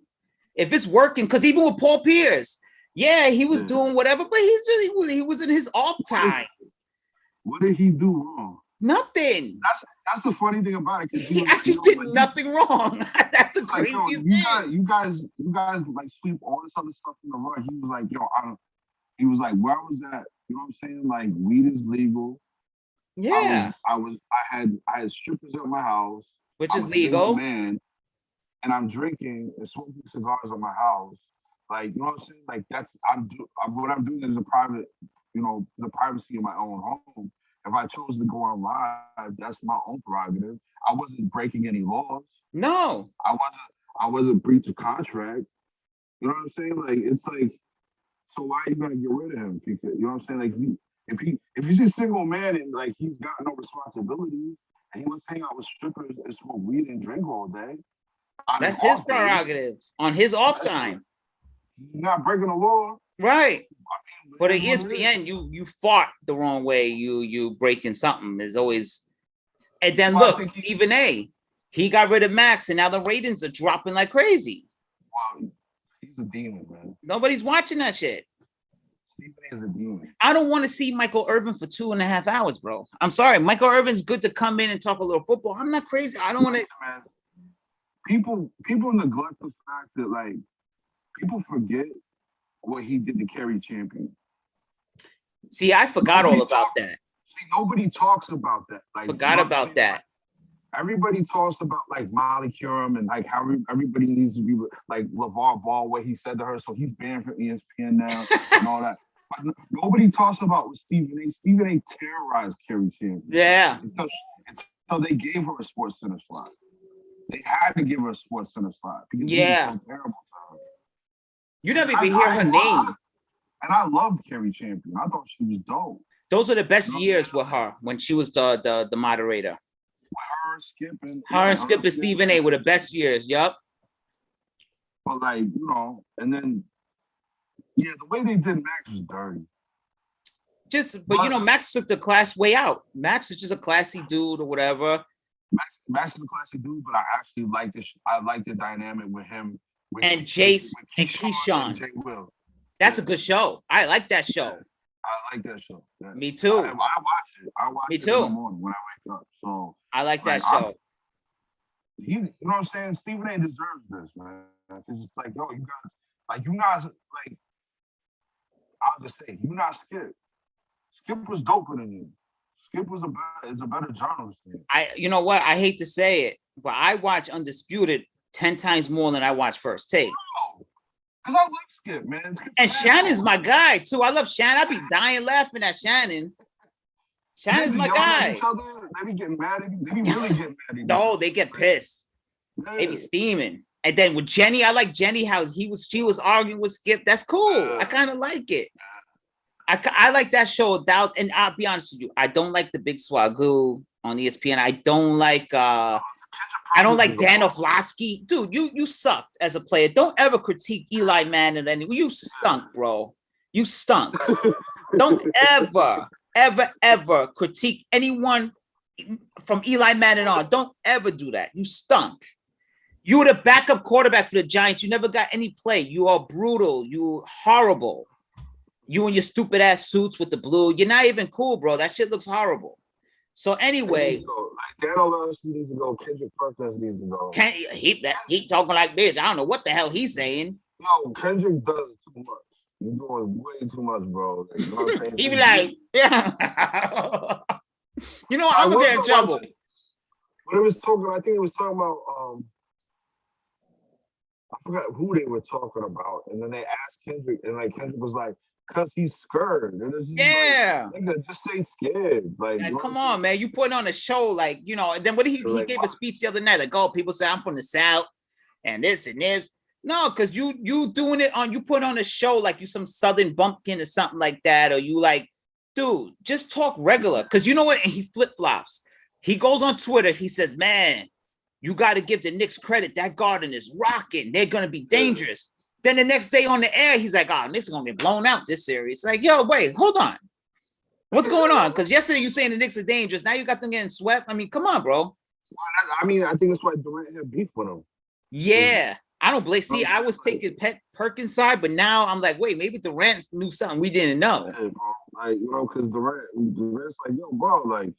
If it's working, because even with Paul Pierce, yeah, he was Yeah. doing whatever, but he was in his off time. What did he do wrong? Nothing. That's the funny thing about it. He actually did nothing wrong. That's the like, craziest thing. You guys like sweep all this other stuff in the rug. He was like, he was like, where was that? You know what I'm saying? Like, weed is legal. Yeah. I had strippers at my house, which is I'm legal. Man, and I'm drinking and smoking cigars at my house. Like, you know what I'm saying? Like, what I'm doing is a private, the privacy of my own home. If I chose to go on live, that's my own prerogative. I wasn't breaking any laws. No. I wasn't breach of contract. You know what I'm saying? Like, it's like, so why are you gonna get rid of him? Because you know what I'm saying? Like, if he's a single man and like he's got no responsibilities and he wants to hang out with strippers and smoke weed and drink all day, that's his prerogative on his off time. He's not breaking the law, right? But at ESPN, you fought the wrong way. You breaking something is always. And then look, Stephen A. He got rid of Max, and now the ratings are dropping like crazy. Wow, he's a demon, man. Nobody's watching that shit. Stephen A. is a demon. I don't want to see Michael Irvin for 2.5 hours, bro. I'm sorry. Michael Irvin's good to come in and talk a little football. I'm not crazy. I don't want to. People neglect the fact that like people forget what he did to Kerry Champion. See, I forgot all about that. See, nobody talks about that. Like, forgot about that. Everybody talks about like Molly Curum and like how everybody needs to be like LeVar Ball, what he said to her, so he's banned from ESPN now and all that. But nobody talks about what Stephen A. Stephen A. terrorized Kerry Champion. Yeah. Until they gave her a Sports Center slot. They had to give her a Sports Center slot because he was so terrible to her. You never even hear her name. And I loved Kerry Champion. I thought she was dope. Those were the best years with her when she was the moderator. Her and Skip and Stephen A. were the best years. Yup. But like, and then the way they did Max was dirty. But Max took the class way out. Max is just a classy dude or whatever. Max is a classy dude, but I actually like this. I like the dynamic with him and Jace and Keyshawn. Jay Will. That's a good show. I like that show. I like that show. Yeah. Me too. I watch it. I watch it in the morning when I wake up. So I like that show. You know what I'm saying? Stephen A. deserves this, man. It's just like, you guys, like, I'll just say, you're not Skip. Skip was doper than you. Skip is a better journalist than you. You know what? I hate to say it, but I watch Undisputed 10 times more than I watch First Take. Because I like Skip, man. And Shannon's my guy, too. I love Shannon. I be dying laughing at Shannon. Shannon's my guy. They be getting mad at you. They be really getting mad at you. No, they get pissed. Yeah. They be steaming. And then with Jenny, I like Jenny, how she was arguing with Skip. That's cool. I kind of like it. I like that show. And I'll be honest with you, I don't like the Big Swagoo on ESPN. I don't like Dan Orlovsky. Dude, you sucked as a player. Don't ever critique Eli Manning anyway. You stunk, bro. You stunk. Don't ever critique anyone from Eli Manning on. Don't ever do that. You stunk. You were the backup quarterback for the Giants. You never got any play. You are brutal. You horrible. You and your stupid ass suits with the blue. You're not even cool, bro. That shit looks horrible. So anyway, like Dan Orlovsky needs to go. Kendrick Perkins needs to go. He talking like this. I don't know what the hell he's saying. No, Kendrick does too much. You're doing way too much, bro. Like, you know what I'm saying? He be like, yeah. You know, I'm gonna get in trouble. When it was talking, I think it was talking about I forgot who they were talking about, and then they asked Kendrick, and like Kendrick was like, "Cause he's scared," and it's just Yeah. like, nigga, just say scared. Like, Yeah, come on, man. You putting on a show, like, you know, and then what he like, gave a speech the other night, like, oh, people say I'm from the South and this and this. No, because you doing it on, you put on a show like you some Southern bumpkin or something like that, or you like, dude, just talk regular. Because you know what? And he flip-flops. He goes on Twitter, he says, man, you got to give the Knicks credit. That Garden is rocking. They're going to be dangerous. Then the next day on the air, he's like, oh, Knicks are going to get blown out this series. Like, yo, wait, hold on. What's going on? Because yesterday you saying the Knicks are dangerous. Now you got them getting swept. I mean, come on, bro. I mean, I think that's why Durant had beef with him. Yeah. I don't blame. See, I was taking Perkins' side, but now I'm like, wait, maybe Durant knew something we didn't know. Yeah, bro. Like, you know, because Durant's like, yo, bro, like,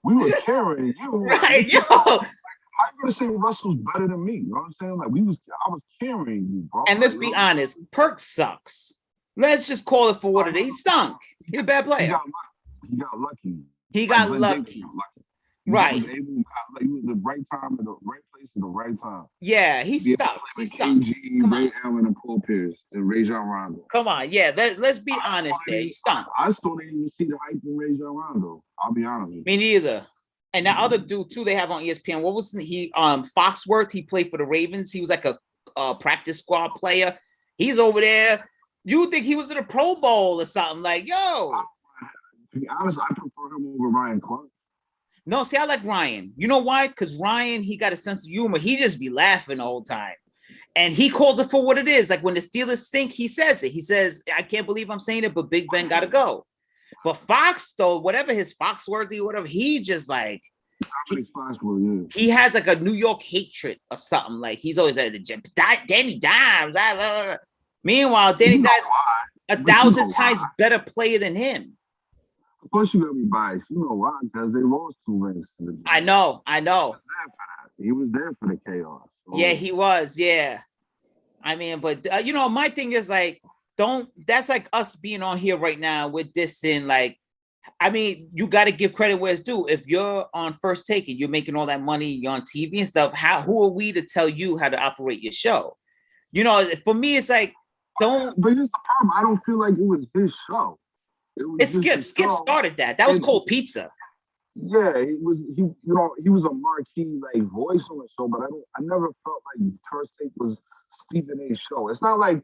we were carrying you. Right, yo. How you gonna say Russell's better than me? You know what I'm saying? Like, I was carrying you, bro. And let's be honest, Perk sucks. Let's just call it for what it is. He stunk. He's a bad player. He got lucky. He got lucky. Right. He was the right time at the right place at the right time. Yeah, he sucks. He sucks. Ray Allen and Paul Pierce and Rajon Rondo. Come on, yeah. Let's be honest there. He stunk. I still didn't even see the hype in Rajon Rondo. I'll be honest with you. Me neither. And that other dude too, they have on ESPN. What was he? Foxworth. He played for the Ravens. He was like a practice squad player. He's over there. You think he was in a Pro Bowl or something? Like, yo. To be honest, I prefer him over Ryan Clark. No, see, I like Ryan. You know why? Because Ryan, he got a sense of humor. He just be laughing the whole time. And he calls it for what it is. Like when the Steelers stink, he says it. He says, I can't believe I'm saying it, but Big Ben got to go. But Fox, though, whatever his Foxworthy, whatever, he just like, he has like a New York hatred or something. Like he's always at the Danny Dimes. Meanwhile, Danny Dimes 1,000 times better player than him. Of course, you're gonna be biased. You know why? Because they lost 2 rings to the Jets. I know. He was there for the chaos. So. Yeah, he was. Yeah. I mean, but you know, my thing is like, that's like us being on here right now with this in like, I mean, you got to give credit where it's due. If you're on First Take and you're making all that money, you're on TV and stuff, who are we to tell you how to operate your show? You know, for me, it's like, But here's the problem. I don't feel like it was his show. It's Skip. Skip started that. That was called Pizza. Yeah, he was a marquee like voice on the show, but I never felt like First Take was Stephen A's show. It's not like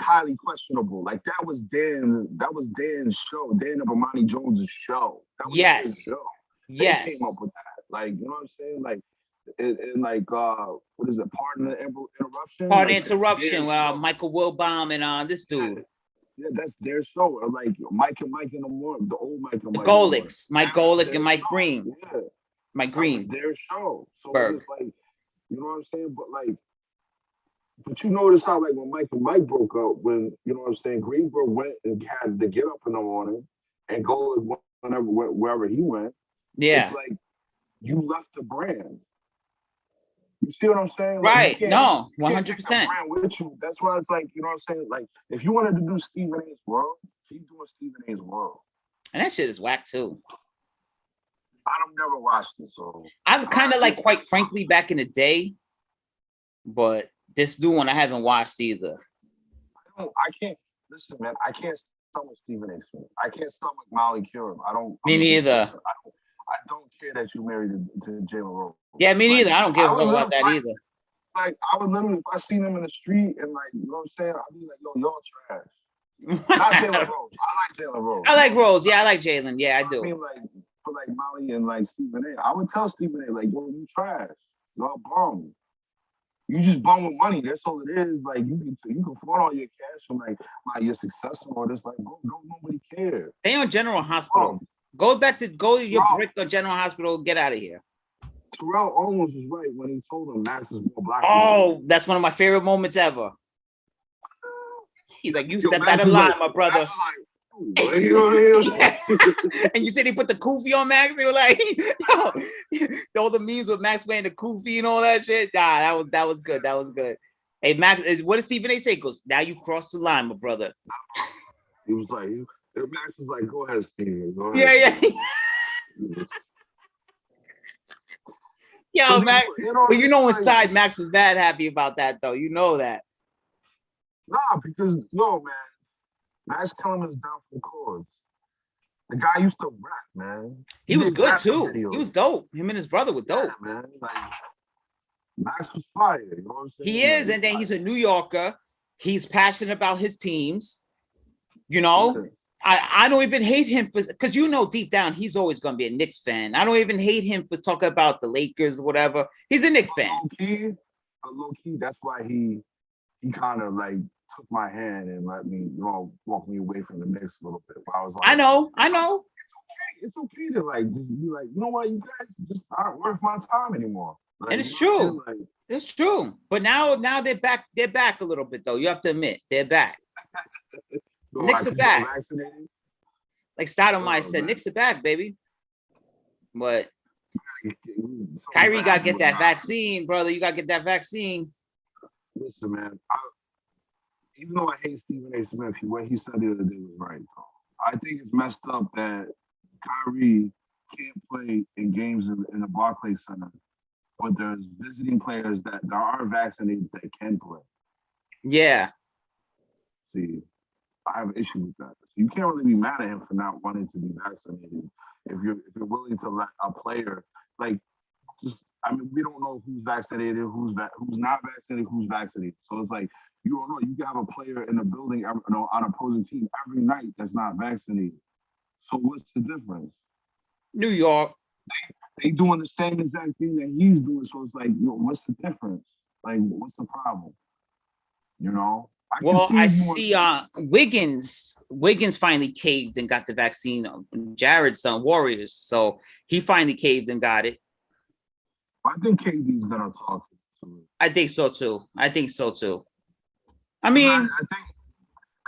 highly questionable. Like that was Dan's show, Dan of Amani Jones's show. That was his show. Yes. They came up with that. Like, you know what I'm saying? Like and like what is it? Pardon the interruption. Pardon the interruption. Michael Wilbaum and this dude. Yeah, that's their show. Like Mike and the old Mike and Mike. Golics, Mike Golick and Mike Green. Yeah. Mike Green. Their show. So Berg. it's like, you know what I'm saying? But you notice how like when Mike and Mike broke up, when you know what I'm saying, Greenberg went and had to get up in the morning and go wherever he went. Yeah. It's like you left the brand. You see what I'm saying? Like, right. No, 100%. That's why it's like, you know what I'm saying? Like, if you wanted to do Stephen A's World, keep doing Stephen A's World. And that shit is whack too. I don't never watched it, so I kind of like, quite frankly, back in the day, but this new one I haven't watched either. I can't listen, man. I can't stomach Stephen A. I can't stomach Molly Curran. Me neither. I don't care that you married to Jalen Rose. Yeah, me neither. I don't give a fuck about that either. Like, I would literally, if I seen him in the street and like, you know what I'm saying, I'd be like, yo, y'all trash. Not Jalen Rose. I like Jalen Rose. I like Rose. Yeah, I like Jalen. Yeah, I do. I mean, like, for like Molly and like Stephen A. I would tell Stephen A. like, yo, you trash. Y'all bum. You just bum with money. That's all it is. Like, you can flaunt all your cash from like you're successful or this. Like, bro, don't nobody care. They on General Hospital. Go to your brick or General Hospital. Get out of here. Terrell Owens was right when he told him Max is more black. Oh, that's one of my favorite moments ever. He's like, you stepped out of line, my brother. And you said he put the kufi on Max. They were like, yo, all the memes with Max wearing the kufi and all that shit. Nah, that was good. That was good. Hey, Max, what did Stephen A say? He goes, now you crossed the line, my brother. He was like, And Max was like, "Go ahead, Steven. Go ahead." Yeah. Yeah. Yo, Max. You know, But you know like, inside Max was mad happy about that though. You know that. nah, because yo, man, Max Kellerman is down for the cause. The guy used to rap, man. He was did good rap too. videos. He was dope. Him and his brother were Yeah, dope. man. Like Max was fire. You know what I'm saying? He is, Like, and then he's a New Yorker. He's passionate about his teams. You know, yeah. I don't even hate him for because you know deep down he's always gonna be a Knicks fan. I don't even hate him for talking about the Lakers or whatever. He's a Knicks fan. Low key, that's why he kind of like took my hand and let me, walk me away from the Knicks a little bit. I was like, I know. it's okay to like just be like, you know what, you guys just aren't worth my time anymore. Like, And it's true. Like, it's true. But now they're back. They're back a little bit though. You have to admit they're back. Knicks are back. Like Stoudemire said, Knicks are back, baby. But Kyrie got to get that vaccine, brother. You got to get that vaccine. Listen, man. Even though I hate Stephen A. Smith, what he said the other day was right, though. I think it's messed up that Kyrie can't play in games in the Barclays Center, but there's visiting players that are vaccinated that can play. Yeah. See, I have an issue with that. So you can't really be mad at him for not wanting to be vaccinated. If you're willing to let a player we don't know who's vaccinated, who's not vaccinated, who's vaccinated. So it's like you don't know. You can have a player in the building, on opposing team every night that's not vaccinated. So what's the difference? New York. They doing the same exact thing that he's doing. So it's like, what's the difference? Like, what's the problem? I see Wiggins finally caved and got the vaccine. Jared's son, Warriors. So he finally caved and got it. I think KD's gonna talk to it. I think so too. I mean,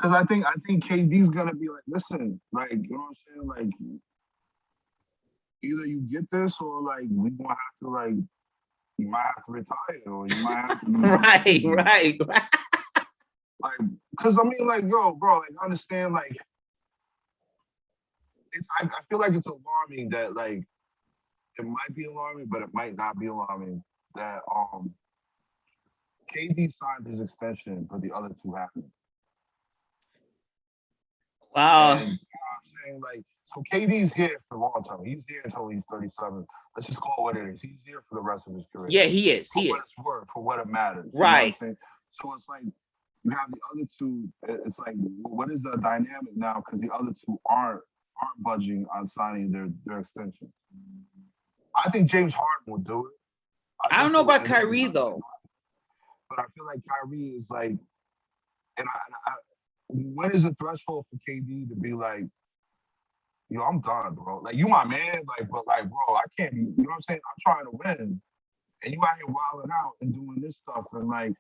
I think KD's gonna be like, listen, like, you know what I'm saying? Like, either you get this or like we gonna have to like you might have to retire or you might have to right. Like, because I mean, like, yo, bro, like, I understand, like, I feel like it's alarming that, like, it might be alarming, but it might not be alarming that KD signed his extension, but the other two haven't. Wow. And you know what I'm saying? Like, so KD's here for a long time. He's here until he's 37. Let's just call it what it is. He's here for the rest of his career. Yeah, he is. For what it matters. Right. You know so it's like you have the other two. It's like, what is the dynamic now? Because the other two aren't budging on signing their extension. I think James Harden will do it. I don't know about Kyrie though. But I feel like Kyrie is like, and when is the threshold for KD to be like, yo, I'm done, bro. Like, you my man, like, but like, bro, I can't be, you know what I'm saying? I'm trying to win. And you out here wilding out and doing this stuff. And like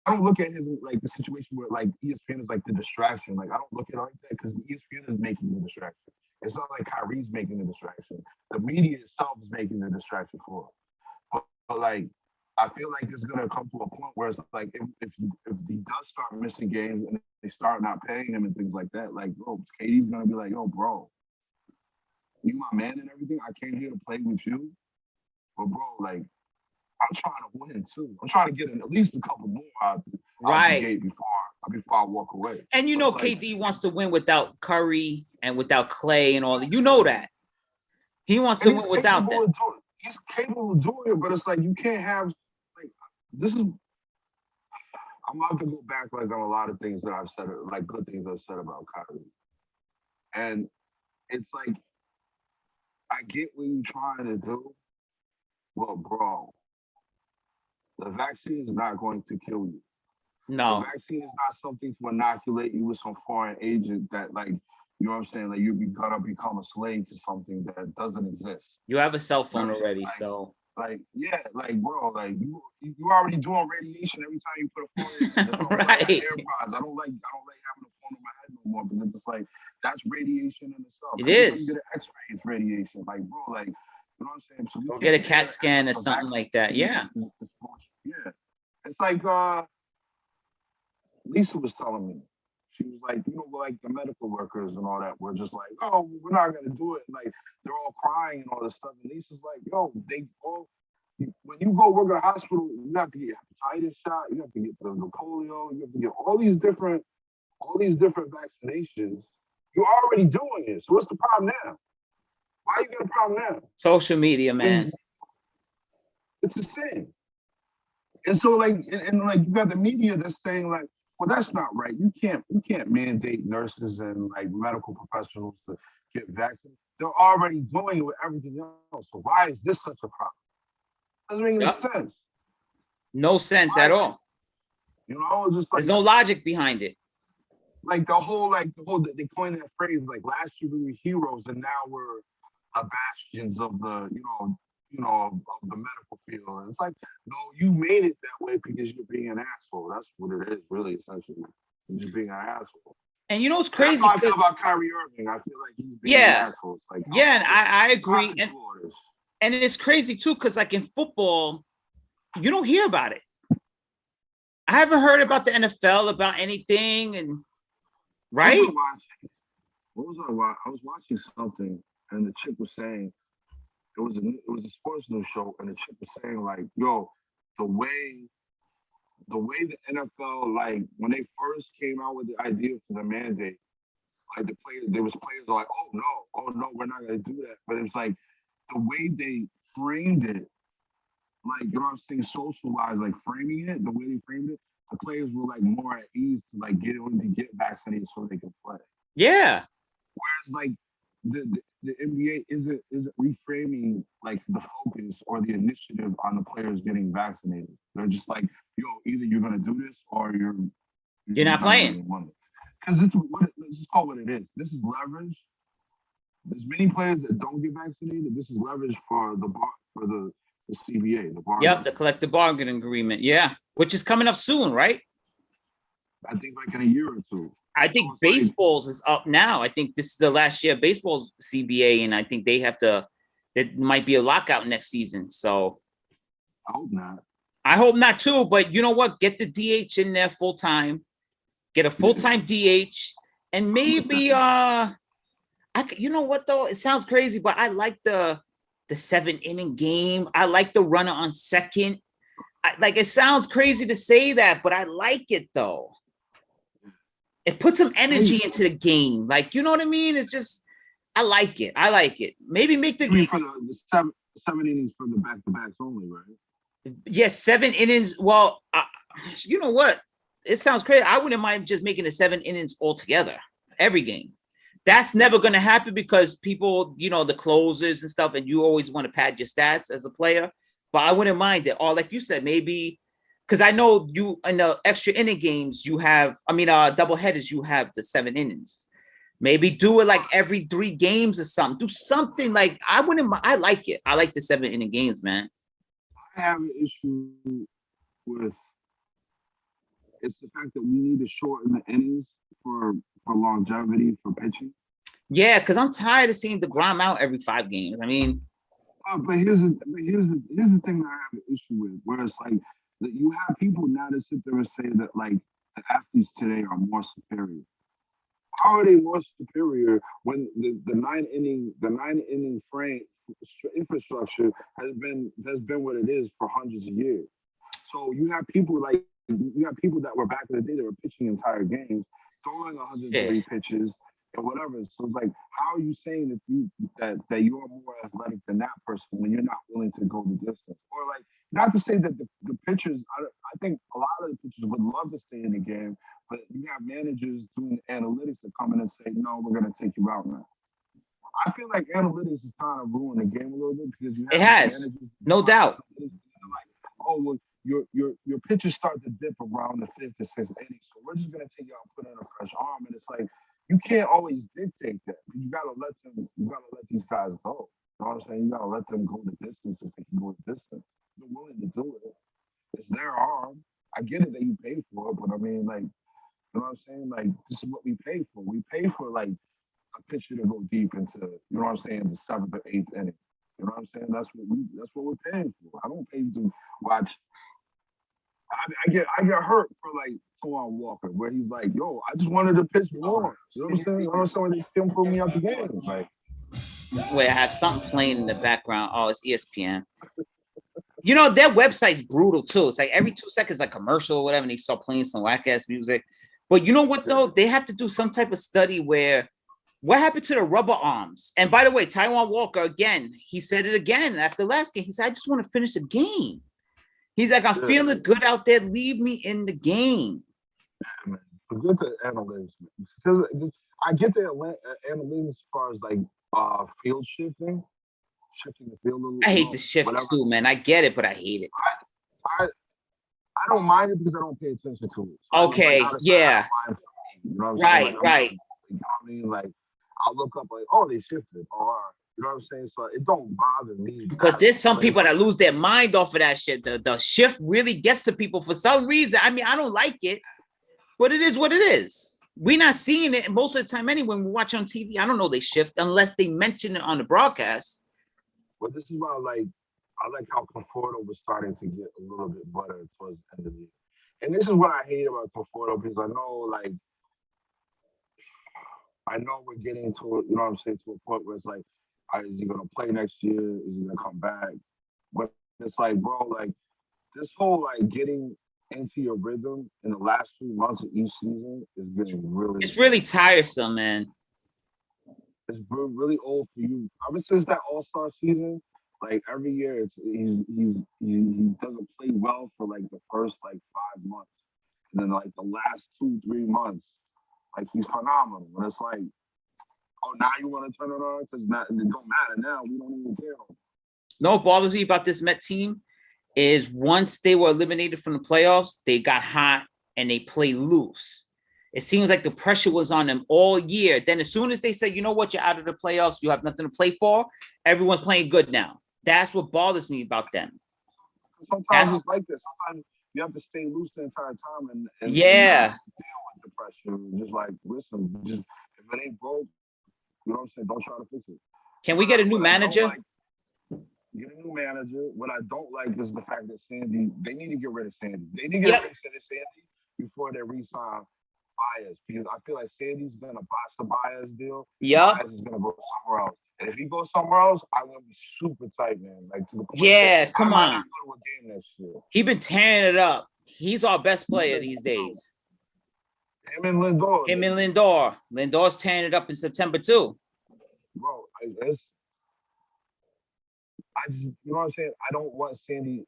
I don't look at his, like, the situation where, like, ESPN is, like, the distraction. Like, I don't look at it like that because ESPN is making the distraction. It's not like Kyrie's making the distraction. The media itself is making the distraction for him. But like, I feel like it's going to come to a point where it's like, if he does start missing games and they start not paying him and things like that, like, bro, KD's going to be like, yo, bro, you my man and everything. I came here to play with you. But, bro, like, I'm trying to win too. I'm trying to get at least a couple more out the gate before I walk away. And you know, KD wants to win without Curry and without Clay and all that. You know that. He wants to win without them. He's capable of doing it, but it's like you can't have like this is. I'm about to go back like on a lot of things that I've said, like good things I've said about Kyrie, and it's like I get what you're trying to do, well, bro. The vaccine is not going to kill you. No. The vaccine is not something to inoculate you with some foreign agent that, like, you know what I'm saying? Like, you're gonna become a slave to something that doesn't exist. You have a cell phone already, like, so. Like, yeah, like, bro, like, you already doing radiation every time you put a phone in. Right. AirPods. I don't like having a phone on my head no more because it's like, that's radiation in itself. It is. You get an X-ray, it's radiation. Like, bro, like, you know what I'm saying? So go get a CAT scan or something like that. Yeah. Yeah. It's like Lisa was telling me. She was like, like the medical workers and all that were just like, oh, we're not gonna do it. Like they're all crying and all this stuff. And Lisa's like, yo, they all. When you go work at a hospital, you have to get hepatitis shot. You have to get the polio. You have to get all these different vaccinations. You're already doing it. So what's the problem now? Why you got a problem now? Social media, man. It's a sin. And so and like you got the media that's saying like, well, that's not right. You can't mandate nurses and like medical professionals to get vaccinated. They're already doing it with everything else. So why is this such a problem? Doesn't make any sense. No sense at all. Just like there's no logic behind it. Like they coined that phrase like last year we were heroes and now we're bastions of the of the medical field. And it's like, no, you made it that way because you're being an asshole. That's what it is, really, essentially. You're just being an asshole. And it's crazy. That's how I feel about Kyrie Irving. I feel like he's being an asshole. Like, and I agree. And it's crazy too, because like in football, you don't hear about it. I haven't heard about the NFL about anything, and right? What was I watching? I was watching something, and the chick was saying it was a sports news show, and the chick was saying like, "Yo, the way the NFL like when they first came out with the idea for the mandate, like there was players like, oh no, we're not gonna do that." But it's like the way they framed it, like I'm saying, socialized, like framing it, the way they framed it, the players were like more at ease to like get vaccinated so they can play. Yeah. Whereas like the NBA isn't reframing like the focus or the initiative on the players getting vaccinated. They're just like, yo, either you're gonna do this or you're not playing. Because let's just call it what it is. This is leverage. There's many players that don't get vaccinated. This is leverage for the CBA, the bar. Yep, the collective bargaining agreement. Yeah, which is coming up soon, right? I think like in a year or two. I think baseball's is up now. I think this is the last year of baseball's CBA, and I think there might be a lockout next season. So I hope not. I hope not too, but you know what? Get the DH in there full time. Get a full-time DH, and maybe you know what though? It sounds crazy, but I like the 7-inning game. I like the runner on second. It sounds crazy to say that, but I like it though. It puts some energy into the game. Like, you know what I mean? It's just, I like it. Maybe make the game for the seven innings for the back-to-backs only, right? Yes, 7 innings. Well, you know what? It sounds crazy. I wouldn't mind just making the 7 innings altogether, every game. That's never going to happen because people, the closers and stuff, and you always want to pad your stats as a player. But I wouldn't mind it. Or like you said, maybe, because I know you in the extra inning games, you have, double headers, you have the 7 innings. Maybe do it like every 3 games or something. Do something like, I like it. I like the 7-inning games, man. I have an issue with it's the fact that we need to shorten the innings for longevity for pitching. Yeah, because I'm tired of seeing DeGrom out every 5 games. But here's the thing that I have an issue with, where it's like that you have people now that sit there and say that like the athletes today are more superior. How are they more superior when the 9-inning frame infrastructure has been what it is for hundreds of years? So you have people that were back in the day that were pitching entire games, throwing 103 pitches and whatever. So it's like, how are you saying that you are more athletic than that person when you're not willing to go the distance? Or like, not to say that the pitchers, I think a lot of the pitchers would love to stay in the game, but you have managers doing analytics that come in and say, no, we're going to take you out now. I feel like analytics is kind of ruined the game a little bit because you have managers, no doubt. Like, oh, well, your pitches start to dip around the 5th or 6th inning, so we're just gonna take you out and put in a fresh arm. And it's like you can't always dictate that. You gotta let these guys go. You know what I'm saying? You gotta let them go the distance if they can go the distance. They're willing to do it. It's their arm. I get it that you pay for it, but I mean, like, you know what I'm saying? Like, this is what we pay for. We pay for like a pitcher to go deep into, you know what I'm saying, the 7th or 8th inning. You know what I'm saying? That's what we're paying for. I don't pay to watch I get hurt for like Taiwan Walker, where he's like, yo, I just wanted to pitch more. You know what I'm saying? I don't know they still put me out the game. Like, Wait, I have something playing in the background. Oh, it's ESPN. You know, their website's brutal too. It's like every 2 seconds, a commercial or whatever, and they start playing some whack ass music. But you know what though? They have to do some type of study where what happened to the rubber arms? And by the way, Taiwan Walker, again, he said it again after last game. He said, I just want to finish the game. He's like, I'm feeling good out there. Leave me in the game. Yeah, man. Forget the analytics. Because I get the analytics as far as like field shifting the field a little. I hate the shift whatever. Too, man. I get it, but I hate it. I don't mind it because I don't pay attention to it. So okay, like, yeah. You know what right, like, right. You know what I mean? Like, I'll look up like, oh, they shifted, or you know what I'm saying? So it don't bother me. Because there's some people that lose their mind off of that shit. The shift really gets to people for some reason. I mean, I don't like it, but it is what it is. We're not seeing it most of the time anyway. When we watch on TV, I don't know they shift unless they mention it on the broadcast. But this is why I like how Conforto was starting to get a little bit better towards the end of the year. And this is what I hate about Conforto because I know we're getting to it, you know what I'm saying, to a point where it's like, is he gonna play next year? Is he gonna come back? But it's like, bro, like this whole like getting into your rhythm in the last 2 months of each season is getting it's really tiresome, man. It's really old for you. Ever since that All-Star season, like every year, he doesn't play well for like the first like 5 months, and then like the last 2-3 months, like he's phenomenal. And it's like, oh, now you want to turn it on because it don't matter now. We don't even care. No, what bothers me about this Met team is once they were eliminated from the playoffs, they got hot and they play loose. It seems like the pressure was on them all year. Then as soon as they say, you know what, you're out of the playoffs, you have nothing to play for, everyone's playing good now. That's what bothers me about them. Sometimes it's like this. Sometimes you have to stay loose the entire time and yeah. deal with the pressure. Just like, listen, just if it ain't broke, you know what I'm saying, don't try to fix it. Can we get a new manager? Get a new manager. What I don't like is the fact that they need to get rid of Sandy. They need to get rid of Sandy before they re-sign Baez, because I feel like Sandy's gonna botch the Baez deal. Yeah. Baez is gonna go somewhere else. And if he goes somewhere else, I'm gonna be super tight, man. Like to the point that come on. Go to a game next year. He been tearing it up. He's our best player these days. Him and Lindor. Lindor's tearing it up in September too. Bro, I just, you know what I'm saying? I don't want Sandy,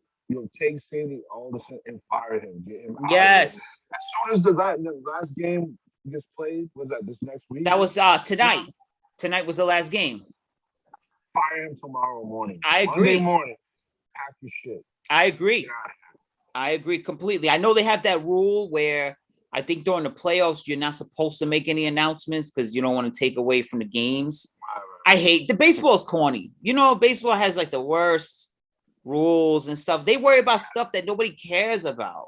take Sandy all the shit and fire him. Get him out. Yes. As soon as the last game gets played, was that this next week? That was tonight. Tonight was the last game. Fire him tomorrow morning. I agree. Monday morning. Pack your shit. I agree. I agree completely. I know they have that rule where I think during the playoffs, you're not supposed to make any announcements because you don't want to take away from the games. I hate the baseball's corny. You know, baseball has like the worst rules and stuff. They worry about stuff that nobody cares about.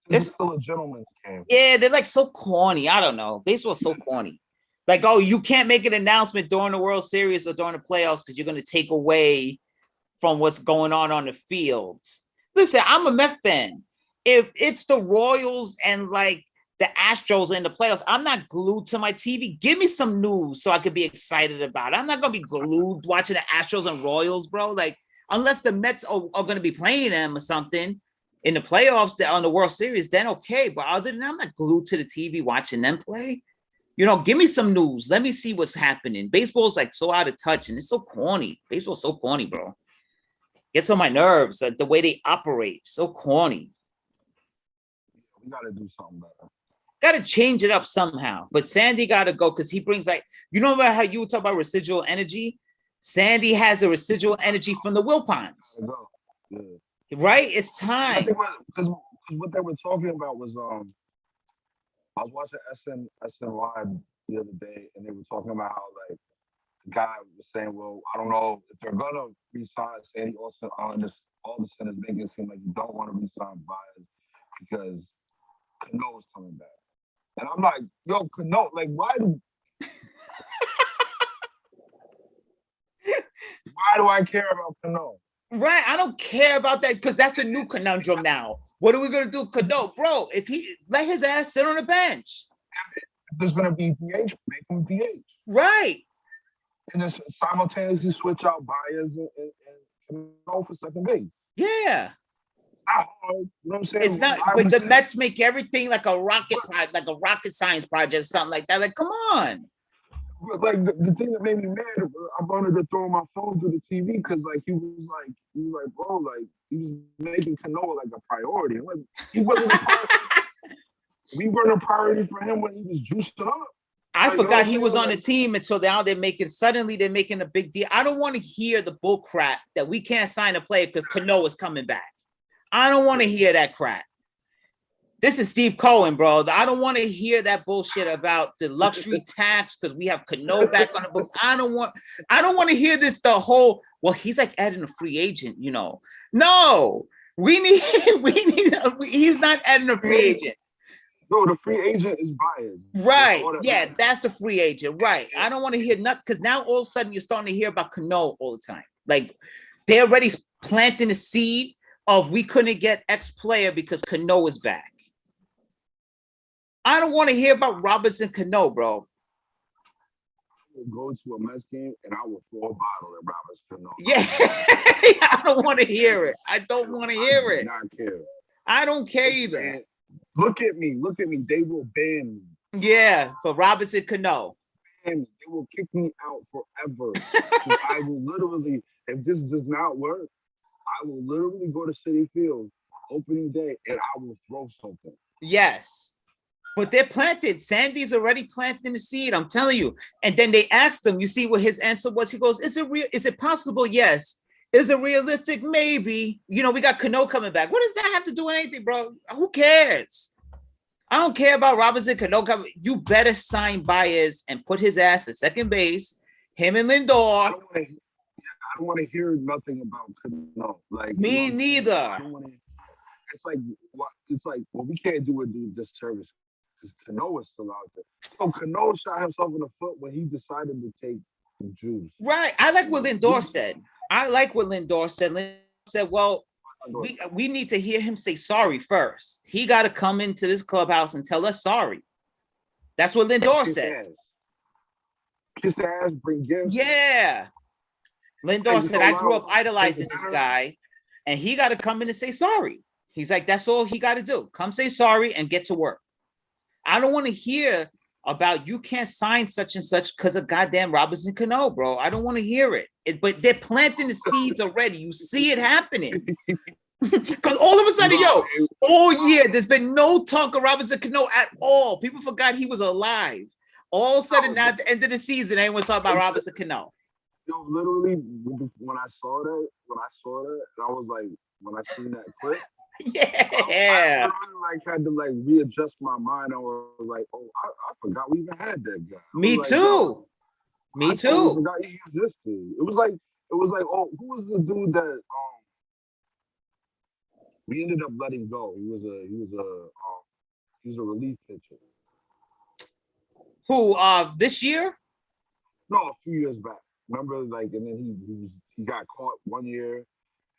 It's still a gentleman's game. Yeah, they're like so corny. I don't know. Baseball's so corny. Like, oh, you can't make an announcement during the World Series or during the playoffs because you're going to take away from what's going on the fields. Listen, I'm a Mets fan. If it's the Royals and like the Astros in the playoffs, I'm not glued to my TV. Give me some news so I could be excited about it. I'm not going to be glued watching the Astros and Royals, bro. Like, unless the Mets are going to be playing them or something in the playoffs on the World Series, then okay. But other than that, I'm not glued to the TV watching them play. You know, give me some news. Let me see what's happening. Baseball's like so out of touch and it's so corny. Baseball's so corny, bro. Gets on my nerves. The way they operate, so corny. We got to do something better. Got to change it up somehow. But Sandy got to go because he brings like, you know about how you talk about residual energy? Sandy has a residual energy from the Wilpons. Yeah. Right? It's time. I think what they were talking about was, I was watching SN Live the other day, and they were talking about how, like, the guy was saying, well, I don't know if they're going to re-sign Sandy Alston on this. All of a sudden, it's making it seem like you don't want to re-sign Baez because Cano's coming back. And I'm like, yo, Cano, like, why do I care about Cano? Right, I don't care about that because that's a new conundrum now. What are we gonna do? Cano, bro, if he let his ass sit on the bench. If there's gonna be DH, make him DH. Right. And just simultaneously switch out Baez and Cano for second base. Yeah. Not hard, you know what I'm saying? It's not, but the Mets make everything like a rocket science project, something like that. Like, come on. Like the thing that made me mad, I wanted to throw my phone to the TV because like he was like, bro, like he was making Cano like a priority. Like he wasn't a priority. We weren't a priority for him when he was juicing up. I forgot he was on the team until now they're making a big deal. I don't want to hear the bull crap that we can't sign a player because Cano is coming back. I don't want to hear that crap. This is Steve Cohen, bro. I don't want to hear that bullshit about the luxury tax because we have Cano back on the books. I don't want to hear this. The whole, well, he's like adding a free agent, you know. No, he's not adding a free agent. No, the free agent is Baez. Right. Yeah, that's the free agent. Right. I don't want to hear nothing because now all of a sudden you're starting to hear about Cano all the time. Like they're already planting a seed of we couldn't get X player because Cano is back. I don't want to hear about Robinson Cano, bro. I will go to a Mets game and I will throw a bottle at Robinson Cano. Yeah, I don't want to hear it. I don't want to hear it. I do not care. I don't care either. Look at me. They will ban me. Yeah, for Robinson Cano. And they will kick me out forever. I will literally, if this does not work, I will literally go to Citi Field opening day and I will throw something. Yes. But they're planted. Sandy's already planting the seed. I'm telling you. And then they asked him, you see what his answer was? He goes, is it possible? Yes. Is it realistic? Maybe. You know, we got Cano coming back. What does that have to do with anything, bro? Who cares? I don't care about Robinson Cano coming. You better sign Baez and put his ass at second base. Him and Lindor. I don't want to hear nothing about Cano. Like me neither. It's like, well, we can't do this service because Cano is still out there. So Cano shot himself in the foot when he decided to take the juice. Right. I like what Lindor said. Lindor said, well, we need to hear him say sorry first. He got to come into this clubhouse and tell us sorry. That's what Lindor said. Kiss ass, bring gifts. Yeah. Lindor said, I grew up idolizing this guy, and he got to come in and say sorry. He's like, that's all he got to do. Come say sorry and get to work. I don't want to hear about you can't sign such and such because of goddamn Robinson Cano, bro. I don't want to hear it. But they're planting the seeds already. You see it happening. Because all of a sudden, all year, there's been no talk of Robinson Cano at all. People forgot he was alive. All of a sudden, now at the end of the season, everyone's talking about Robinson Cano. Yo, literally, when I saw that, and I was like, when I seen that clip, yeah, I had to readjust my mind. I was like, oh, I forgot we even had that guy. Me too. Me too. I forgot he existed. It was like, oh, who was the dude that we ended up letting go? He was a relief pitcher. Who? This year? No, a few years back. Remember, and then he got caught one year.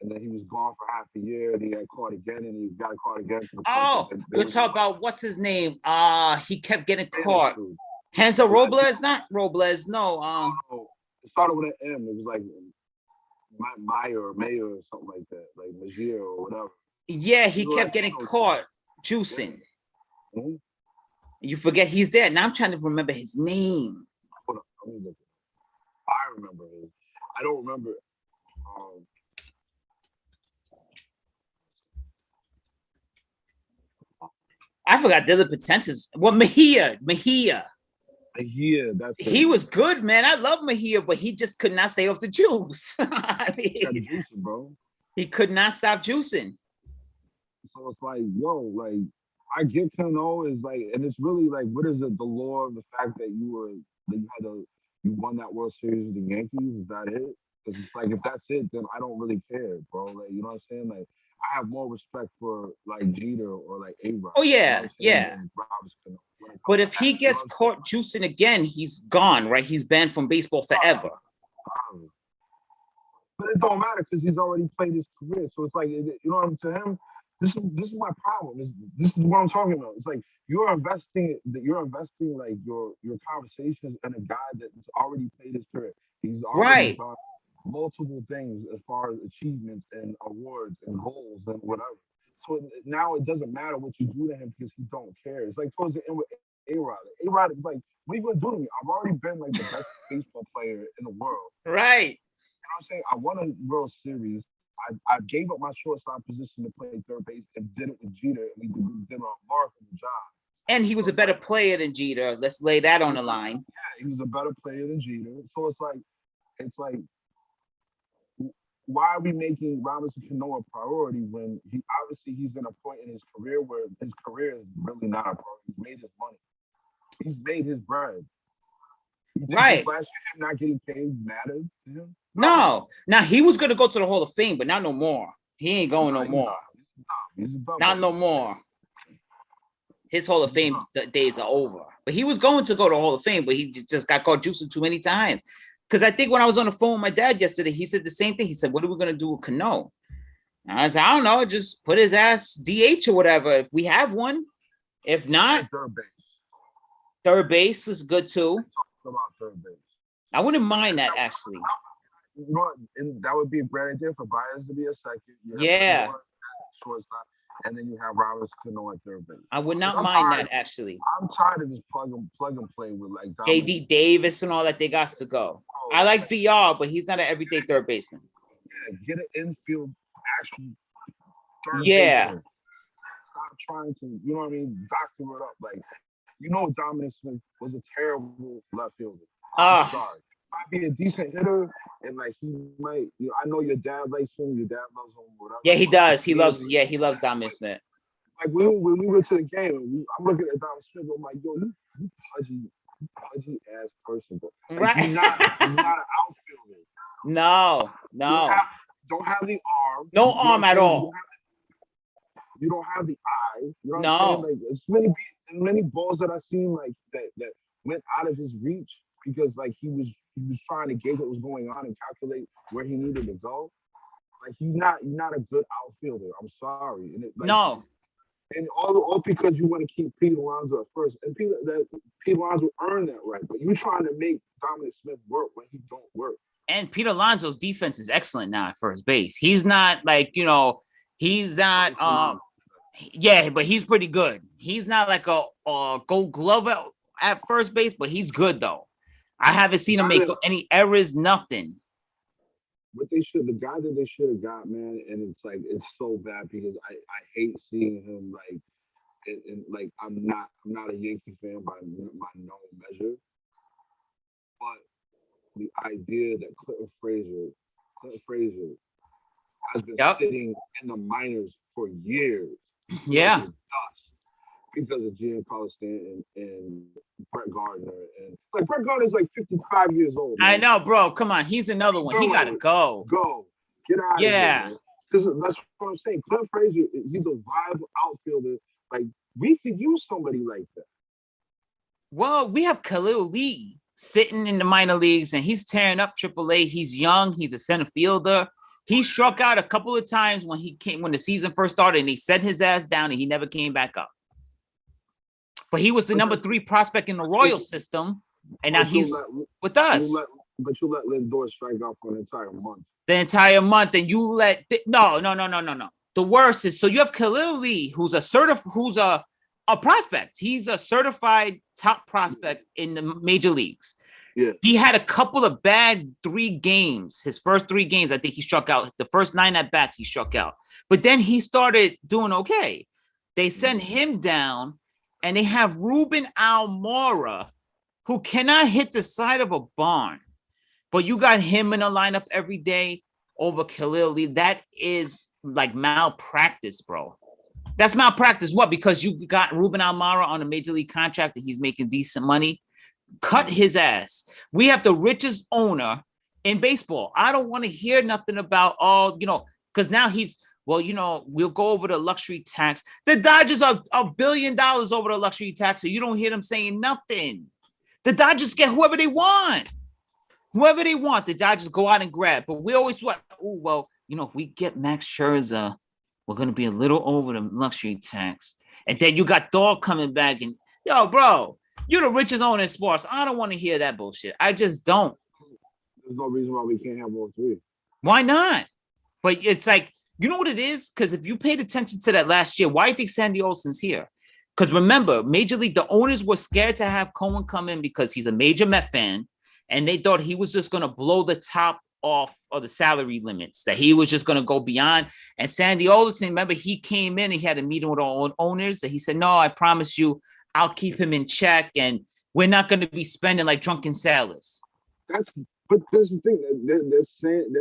And then he was gone for half a year, and he got caught again, and he got caught again. Oh, you're talking about what's his name? He kept getting caught. Hansel Robles, not Robles, no. It started with an M. It was like Meyer or something like that, like Magier or whatever. Yeah, he kept getting caught juicing. Yeah. Mm-hmm. You forget he's there. Now I'm trying to remember his name. Hold on, let me look. I remember him. I don't remember. I forgot the other potentials. Well, Mejia. Yeah, that's it. He was good, man. I love Mejia, but he just could not stay off the juice. I mean, juicing, bro. He could not stop juicing. So it's like, I get Cano is and it's really what is it? The lore of the fact that you won that World Series with the Yankees. Is that it? Because it's if that's it, then I don't really care, bro. You know what I'm saying? I have more respect for Jeter or A-Rod. Oh yeah, yeah. But if he gets caught juicing again, he's gone, right? He's banned from baseball forever. But it don't matter because he's already played his career. So it's you know what I'm saying? To him, this is my problem. This is what I'm talking about. It's like you're investing like your conversations in a guy that's already played his career. He's already Right. done multiple things as far as achievements and awards and goals and whatever. So now it doesn't matter what you do to him because he don't care. It's like towards the end with A Rod. A Rod is like, what are you gonna do to me? I've already been like the best baseball player in the world. Right. You know what I'm saying? I won a World Series. I gave up my shortstop position to play third base and did it with Jeter, and we did a remarkable job. And he was So a it's better like player than Jeter. Let's lay that on he, the line. he was a better player than Jeter. So it's like why are we making Robinson Cano a priority when he's in a point in his career where his career is really not a priority. He's made his money. He's made his bread. You think this Right. last year him not getting paid mattered to him? No. No. Now he was gonna go to the Hall of Fame, but not no more. He ain't going No, no he's more. not. He's a Not double. no more. His Hall of He's a Fame double. days are over. But he was going to go to Hall of Fame, but he just got caught juicing too many times. Because I think when I was on the phone with my dad yesterday, he said the same thing. He said, "What are we gonna do with Cano?" And I said, "I don't know. Just put his ass DH or whatever if we have one. If not, Third base. third base is good too. About third base. I wouldn't mind that actually. You know what? And that would be a great idea for Byers to be a second. You have Yeah, Cano at shortstop, and then you have Robinson Cano at third base. I would not I'm mind tired. that actually. I'm tired of this plug and play with like JD Davis and all that, they got to go. I like VR, but he's not an everyday third baseman. Yeah, get an infield actual third Yeah. baseman. Stop trying to, you know what I mean, doctor it up. Like, Dominic Smith was a terrible left fielder. I'm sorry. Might be a decent hitter, and like he might, I know your dad likes him, your dad loves him, whatever. Yeah, he does. He loves Dominic Smith. Like when we went to the game, I'm looking at Dominic Smith, I'm like, yo, you pudgy ass person, bro. Like, Right. you're not an outfielder. No. Don't have the arm. No arm at all. You don't have the eye. You know what No. I'm saying? Like, it's many balls that I've seen like that went out of his reach because like he was trying to gauge what was going on and calculate where he needed to go. Like you're not a good outfielder. I'm sorry. And no. And all because you want to keep Pete Alonso at first, and Pete Alonso earned that right. But you're trying to make Dominic Smith work when he don't work. And Pete Alonso's defense is excellent now at first base. He's not like he's not. Yeah, but he's pretty good. He's not like a Gold Glove at first base, but he's good though. I haven't seen him make any errors, nothing. The guy that they should have got, man, and it's so bad because I hate seeing him like, and like I'm not a Yankee fan by no measure, but the idea that Clinton Frazier has been sitting in the minors for years. Yeah. Because of Giancarlo Stanton and Brett Gardner. And like Brett Gardner's like 55 years old. Man. I know, bro. Come on. He's another one. He gotta go. Get out of here. Because that's what I'm saying. Clint Frazier, he's a viable outfielder. Like, we could use somebody like that. Well, we have Khalil Lee sitting in the minor leagues and he's tearing up AAA. He's young, he's a center fielder. He struck out a couple of times when the season first started, and he set his ass down and he never came back up. But he was the number 3 prospect in the Royal system, and now he's with us. But you let Lindor strike out for an entire month. The entire month, and you let no. The worst is you have Khalil Lee, who's a prospect. He's a certified top prospect in the major leagues. Yeah. He had a couple of bad 3 games. His first 3 games, I think he struck out. The first 9 at bats, he struck out. But then he started doing okay. They send him down, and they have Ruben Almora, who cannot hit the side of a barn. But you got him in a lineup every day over Khalil Lee. That is like malpractice, bro. That's malpractice. What? Because you got Ruben Almora on a major league contract and he's making decent money. Cut his ass. We have the richest owner in baseball. I don't want to hear nothing about because now we'll go over the luxury tax. The Dodgers are $1 billion over the luxury tax, so you don't hear them saying nothing. The Dodgers get whoever they want. Whoever they want, the Dodgers go out and grab. But we always if we get Max Scherzer, we're gonna be a little over the luxury tax. And then you got Dog coming back and yo, bro, you're the richest owner in sports. I don't want to hear that bullshit. I just don't. There's no reason why we can't have all three. Why not? But it's like, you know what it is? Because if you paid attention to that last year, why do you think Sandy Olson's here? Because remember, Major League, the owners were scared to have Cohen come in because he's a major Met fan, and they thought he was just going to blow the top off of the salary limits, that he was just going to go beyond. And Sandy Olson, remember, he came in and he had a meeting with all owners, and he said, no, I promise you, I'll keep him in check, and we're not going to be spending like drunken sailors. But there's the thing. They're saying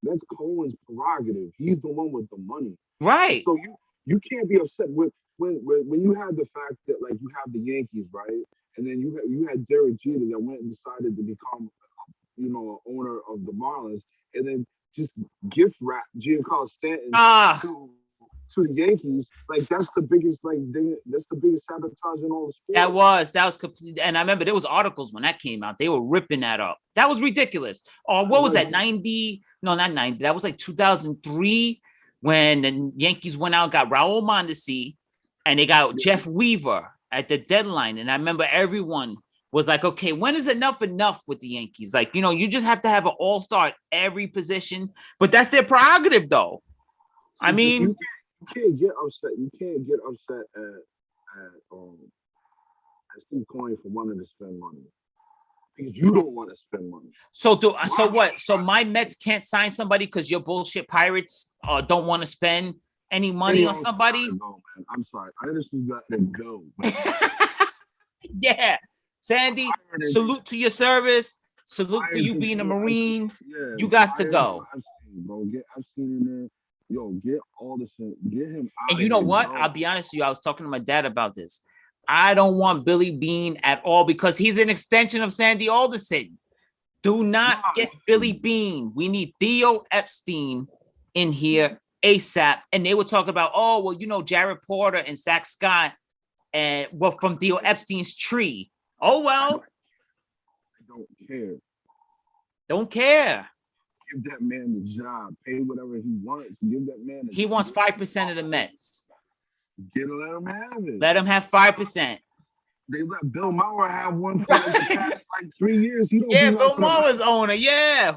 that's Cohen's prerogative. He's the one with the money, right? So you can't be upset with when you have the fact that like you have the Yankees, right, and then you had Derek Jeter that went and decided to become, an owner of the Marlins, and then just gift wrap Giancarlo Stanton to the Yankees. Like that's the biggest sabotage in all the sports. That was complete. And I remember there was articles when that came out. They were ripping that up. That was ridiculous. Or what was that? 90? No, not 90. That was like 2003 when the Yankees went out, got Raul Mondesi, and they got Jeff Weaver at the deadline. And I remember everyone was like, okay, when is enough with the Yankees? Like, you just have to have an all-star at every position. But that's their prerogative, though. I mean, you can't get upset. You can't get upset at Steve Cohen for wanting to spend money because you don't want to spend money. So what? So my Mets can't sign somebody because your bullshit Pirates don't want to spend any money on somebody? No, man. I'm sorry. I understand you got to go. Yeah. Sandy, salute to your service. Salute for you being a Marine. Yeah, you got to go. I've seen him there. Yo, get all this shit. Get him out. And you know what? I'll be honest with you. I was talking to my dad about this. I don't want Billy Beane at all because he's an extension of Sandy Alderson. Do not get Billy Beane. We need Theo Epstein in here ASAP. And they were talking about, Jared Porter and Zach Scott and from Theo Epstein's tree. Oh, well. I don't care. Don't care. Give that man the job. Pay whatever he wants. Give that man. He wants 5% of the Mets. Let him have it. Let him have 5%. They let Bill Maher have one for the past 3 years. Bill Maher's owner. Yeah,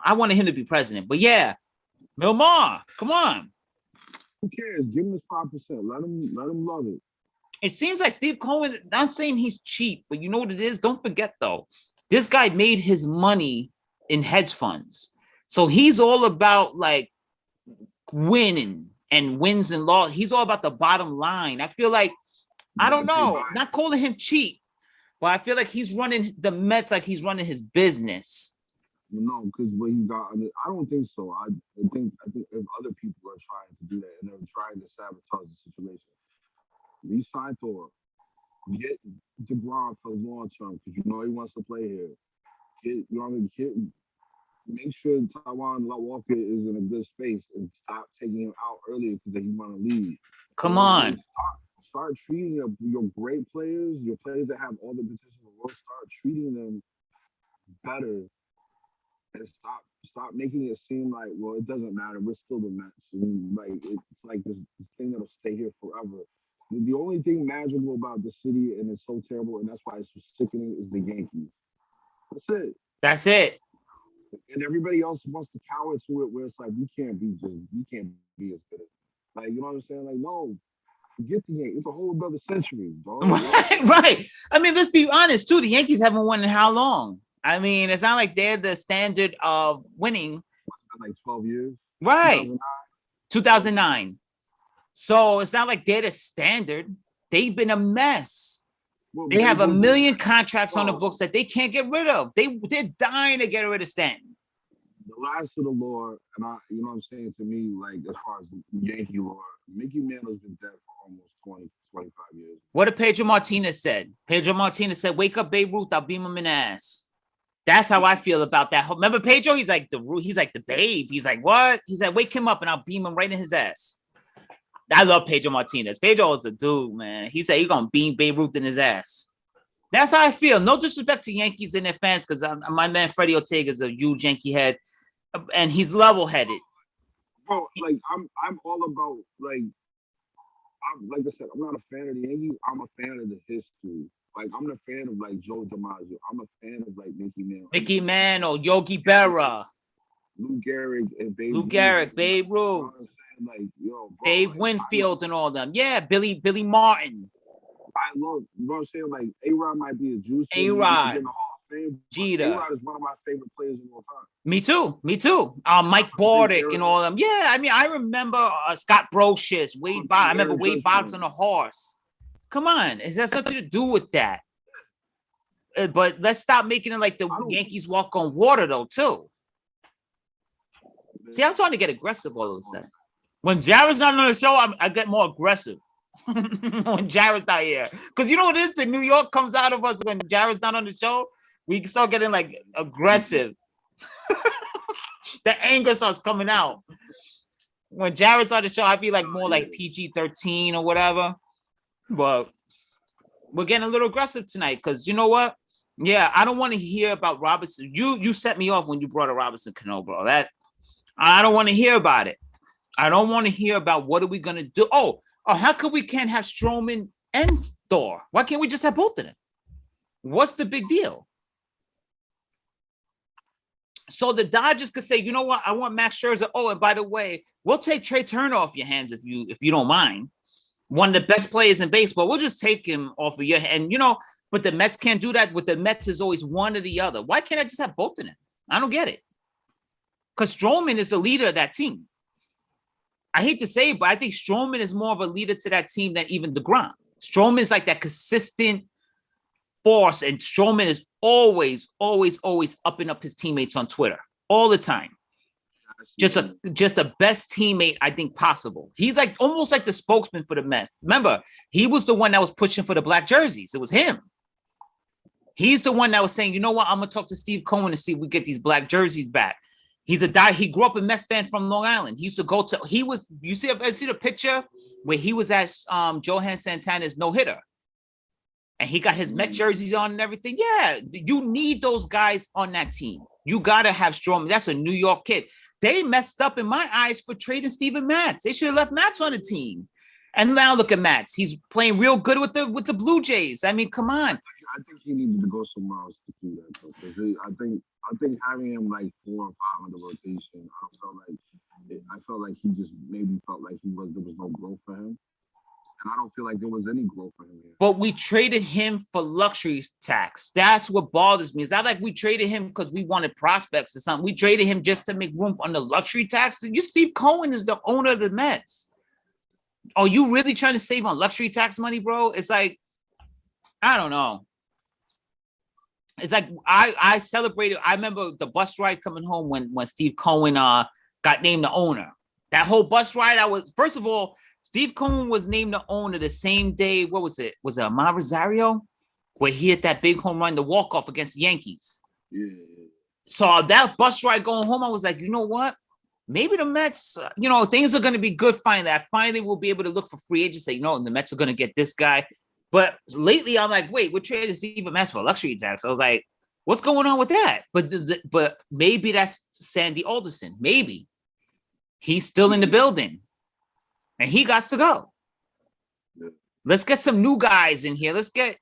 I wanted him to be president, but yeah, Bill Maher. Come on. Who cares? Give him his 5%. Let him love it. It seems like Steve Cohen. Not saying he's cheap, but you know what it is. Don't forget though, this guy made his money in hedge funds, so he's all about like winning and wins and loss. He's all about the bottom line. I feel like, I don't know, not calling him cheap, but I feel like he's running the Mets like he's running his business. No, because what he got, I don't think so. I think if other people are trying to do that and they're trying to sabotage the situation, re-sign Thor, get DeGrom for the long term because he wants to play here. Make sure Taiwan Walker is in a good space and stop taking him out earlier because he want to leave. Come on. Start treating your great players, your players that have all the potential in the world, start treating them better and stop making it seem like, well, it doesn't matter. We're still the Mets. And it's like this thing that'll stay here forever. The only thing magical about the city, and it's so terrible, and that's why it's so sickening, is the Yankees. That's it. And everybody else wants to cower to it, where it's like we can't be as good. Like, you know what I'm saying? Like, no, forget the Yankees. It's a whole other century, dog. Right. I mean, let's be honest too. The Yankees haven't won in how long? I mean, it's not like they're the standard of winning. Like 12 years. Right. 2009. So it's not like they're the standard. They've been a mess. Well, they have a million contracts on the books that they can't get rid of. They're dying to get rid of Stanton. The last of the lore, and you know what I'm saying, to me, like as far as Yankee lore, Mickey Mantle's been dead for almost 20, 25 years. What did Pedro Martinez said? Pedro Martinez said, "Wake up, Babe Ruth. I'll beam him in the ass." That's how I feel about that. Remember Pedro? He's like the babe. He's like, what? He's like, wake him up and I'll beam him right in his ass. I love Pedro Martinez. Pedro is a dude, man. He said he's gonna beam Babe Ruth in his ass. That's how I feel. No disrespect to Yankees and their fans, because my man Freddie Ortega is a huge Yankee head, and he's level-headed. bro, like I'm all about like I said, I'm not a fan of the Yankees. I'm a fan of the history. Like I'm a fan of like Joe DiMaggio. I'm a fan of like Mickey Mickey Mantle, Mantle, Yogi Berra, Lou Gehrig, and Babe Lou Ruth. Gehrig, Babe You know Ruth, what I'm saying? Like, yo, bro, Dave like I love, Winfield, and all them. Yeah, Billy Martin, you know what I'm saying? Like A-Rod might be a juicer, maybe not A-Rod, in the Hall of Fame, but Jeter. A-Rod is one of my favorite players of all time. Me too. Me too. Mike I'm a big Bordick and Aaron, all them. Yeah, I mean, I remember Scott Brocious, I'm a Wade Boggs. big I remember Aaron Wade Judge Boggs fan. on a horse. Come on, is that something to do with that? But let's stop making it like the Yankees walk on water, though, too. See, I'm starting to get aggressive all of a sudden. When Jared's not on the show, I get more aggressive. When Jared's not here. Because you know what it is? The New York comes out of us when Jared's not on the show. We start getting like aggressive. The anger starts coming out. When Jared's on the show, I be like more like PG-13 or whatever. But we're getting a little aggressive tonight because you know what? Yeah, I don't want to hear about Robinson. You set me off when you brought a Robinson Cano, bro. That I don't want to hear about it. I don't want to hear about what are we gonna do. Oh, how come we can't have Stroman and Thor? Why can't we just have both of them? What's the big deal? So the Dodgers could say, you know what? I want Max Scherzer. Oh, and by the way, we'll take Trey Turner off your hands if you don't mind. One of the best players in baseball. We'll just take him off of your hand. You know, but the Mets can't do that. With the Mets is always one or the other. Why can't I just have both of them? I don't get it. Because Stroman is the leader of that team. I hate to say it, but I think Stroman is more of a leader to that team than even DeGrom. Stroman is like that consistent force, and Stroman is always upping up his teammates on Twitter all the time. Just a best teammate I think possible. He's like almost like the spokesman for the Mets. Remember, he was the one that was pushing for the black jerseys. It was him. He's the one that was saying, you know what? I'm gonna talk to Steve Cohen and see if we get these black jerseys back. He's a guy. He grew up a Met fan from Long Island. He used to go to. He was. You see the picture where he was at Johan Santana's no hitter, and he got his Met jerseys on and everything. Yeah, you need those guys on that team. You gotta have Stroman. That's a New York kid. They messed up in my eyes for trading Steven Matz. They should have left Matz on the team. And now look at Matz. He's playing real good with the Blue Jays. I mean, come on. I think he needed to go somewhere else to do that. Though, I think having him like 4 or 5 in the rotation, I felt like he just maybe felt like there was no growth for him, and I don't feel like there was any growth for him here. But we traded him for luxury tax. That's what bothers me. It's not like we traded him because we wanted prospects or something. We traded him just to make room on the luxury tax. Steve Cohen is the owner of the Mets. Are you really trying to save on luxury tax money, bro? It's like, I don't know. It's like I celebrated. I remember the bus ride coming home when Steve Cohen got named the owner. That whole bus ride, first of all, Steve Cohen was named the owner the same day. What was it? Was it Amar Rosario? Where he hit that big home run, the walk-off against the Yankees. Yeah. So that bus ride going home, I was like, you know what? Maybe the Mets, things are going to be good finally. I finally will be able to look for free agents. Say, the Mets are going to get this guy. But lately, I'm like, wait, we're trading Steven Matz for luxury tax. I was like, what's going on with that? But maybe that's Sandy Alderson. Maybe he's still in the building, and he got to go. Let's get some new guys in here. Let's get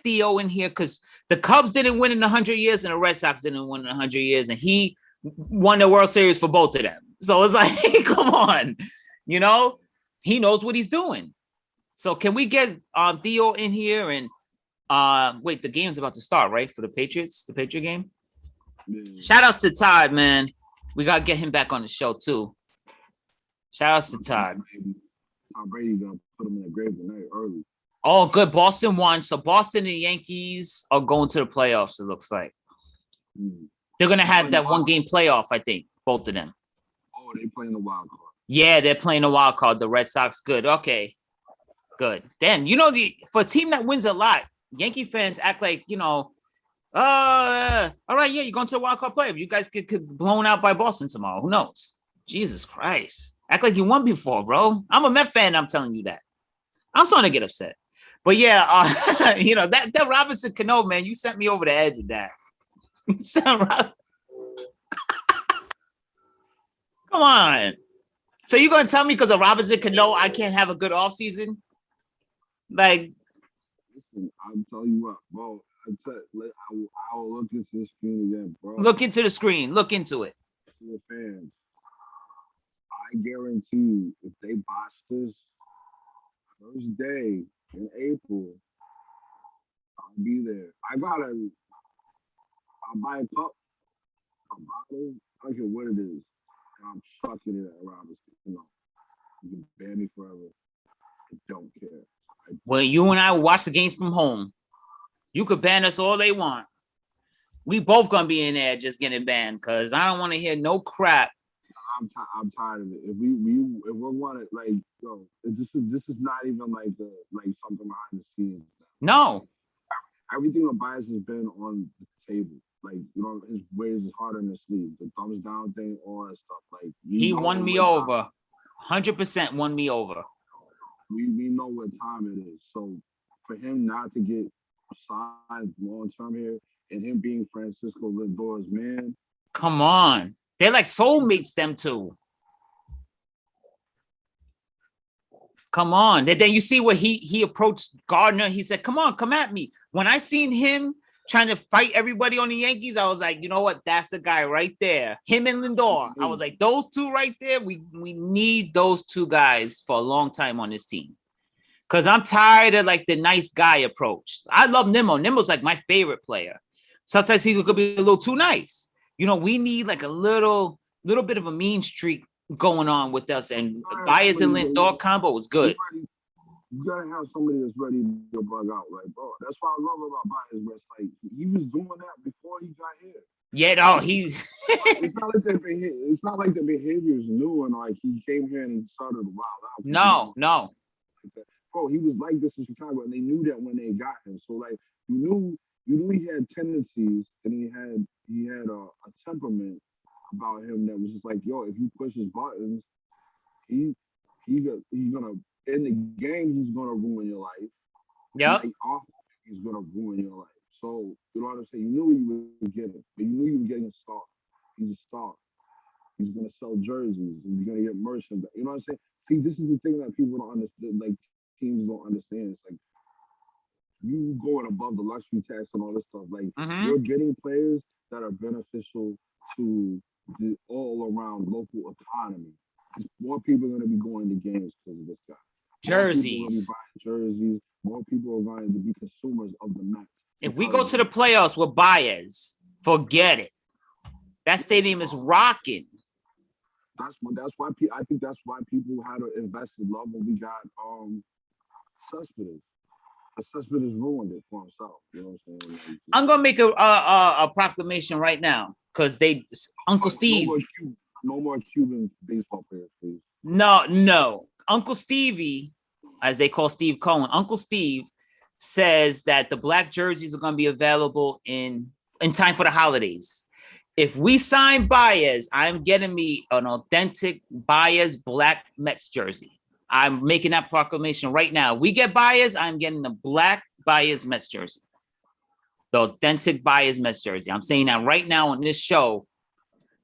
Theo in here because the Cubs didn't win in 100 years, and the Red Sox didn't win in 100 years, and he won the World Series for both of them. So it's like, hey, come on, he knows what he's doing. So can we get Theo in here and wait, the game's about to start, right? For the Patriots, the Patriot game. Shout outs to Todd, man. We gotta get him back on the show too. Shout outs to Todd. Tom Brady gonna put him in the grave tonight early. Oh, good. Boston won. So Boston and the Yankees are going to the playoffs, it looks like. They're gonna have that 1-game playoff, I think, both of them. Oh, they playing the wild card. Yeah, they're playing the wild card. The Red Sox, good. Okay. Good. Then, for a team that wins a lot, Yankee fans act like, all right, yeah, you're going to the wild card playoff. You guys get blown out by Boston tomorrow. Who knows? Jesus Christ. Act like you won before, bro. I'm a Met fan. I'm telling you that. I'm starting to get upset. But yeah, that Robinson Cano, man, you sent me over the edge of that. Come on. So you gonna tell me because of Robinson Cano, I can't have a good offseason? Like, listen, I'm telling you what, bro. I will look into the screen again, bro. look into the screen. Look into it. To the fans, I guarantee you, if they botch this first day in April, I'll be there. I'll buy a cup, a bottle, I don't care what it is, and I'm chucking it at Robinson. You can ban me forever. I don't care. When you and I watch the games from home, you could ban us all they want. We both gonna be in there just getting banned because I don't want to hear no crap. I'm tired of it. If we're wanting like yo, this is not even like something behind the scenes. No, Everything of Bias has been on the table. Like, you know, his ways his heart in his sleeve, the thumbs down thing, all that stuff. Like he won me over. 100% won me over. We know what time it is. So for him not to get signed long term here and him being Francisco Lindor's man. Come on. They're like soulmates, them two. Come on. And then you see what he approached Gardner. He said, come on, come at me. When I seen him trying to fight everybody on the Yankees, I was like, you know what? That's the guy right there. Him and Lindor. I was like, those two right there, we need those two guys for a long time on this team. Because I'm tired of like the nice guy approach. I love Nimmo. Nimmo's like my favorite player. Sometimes he could be a little too nice. You know, we need like a little bit of a mean streak going on with us. And Baez and Lindor combo was good. You gotta have somebody that's ready to bug out, like, bro. That's what I love about Baez. Like, he was doing that before he got here. Yeah, no, he's. It's not like the behavior is new and like he came here and he started to wild out. No. Bro, he was like this in Chicago, and they knew that when they got him. So like, you knew he had tendencies, and he had a temperament about him that was just like, yo, if you push his buttons, he's gonna in the game he's gonna ruin your life. Yeah. Like, off he's gonna ruin your life. So you know what I'm saying? You knew you were getting, but you knew you were getting a star. He's a star. He's gonna sell jerseys. He's gonna get merchandise. You know what I'm saying? See, this is the thing that people don't understand. Like teams don't understand. It's like you going above the luxury tax and all this stuff. Like you're getting players that are beneficial to the all around local economy. More people are going to be going to games because of this guy. Jerseys. More people are going to be consumers of the match. If we go to the playoffs with Baez, forget it. That stadium is rocking. That's why I think that's why people had an invested love when we got Cespedes. Cespedes ruined it for himself. You know what I'm saying? Like, I'm gonna make a proclamation right now because Uncle Steve. No more Cuban baseball players, please. No. Uncle Stevie, as they call Steve Cohen, Uncle Steve says that the black jerseys are going to be available in time for the holidays. If we sign Baez, I'm getting me an authentic Baez black Mets jersey. I'm making that proclamation right now. We get Baez, I'm getting the black Baez Mets jersey. The authentic Baez Mets jersey. I'm saying that right now on this show.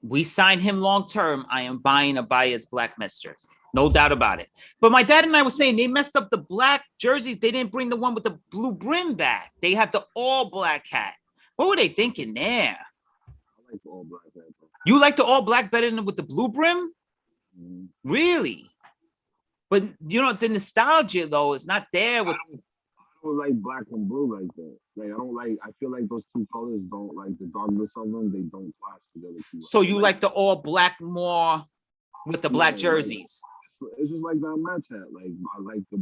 We signed him long term. I am buying a Baez black Mets jersey. No doubt about it. But my dad and I were saying they messed up the black jerseys. They didn't bring the one with the blue brim back. They have the all black hat. What were they thinking there? I like the all black hat. You like the all black better than with the blue brim? Mm-hmm. Really? But you know, the nostalgia though is not there with. I don't like black and blue like that. Like I feel like those two colors don't like the darkness of them. They don't clash together. So you like the all black more with the black jerseys? It's just like that Mets hat. Like I like the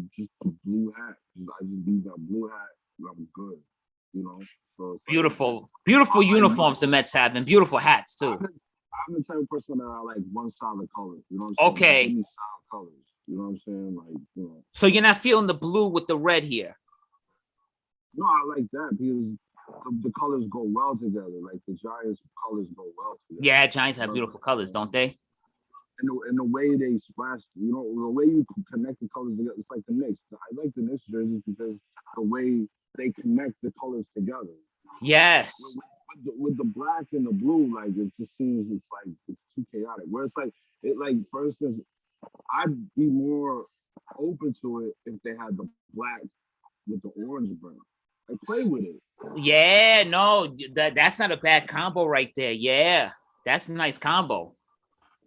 blue hat. I just use that blue hat. I'm good. You know. So beautiful uniforms the Mets have and beautiful hats too. I'm the type of person that I like one solid color. You know what I'm saying? Okay. Give me solid colors. You know what I'm saying? Like, you know. So you're not feeling the blue with the red here? No, I like that because the colors go well together. Like the Giants' colors go well together. Yeah, Giants have beautiful colors, don't they? And the way they splash, you know, the way you connect the colors together, it's like the Knicks. I like the Knicks jerseys because the way they connect the colors together. Yes. With the black and the blue, like it just seems it's too chaotic. Where it's like for instance, I'd be more open to it if they had the black with the orange brown. Like play with it. Yeah, no, that's not a bad combo right there. Yeah, that's a nice combo.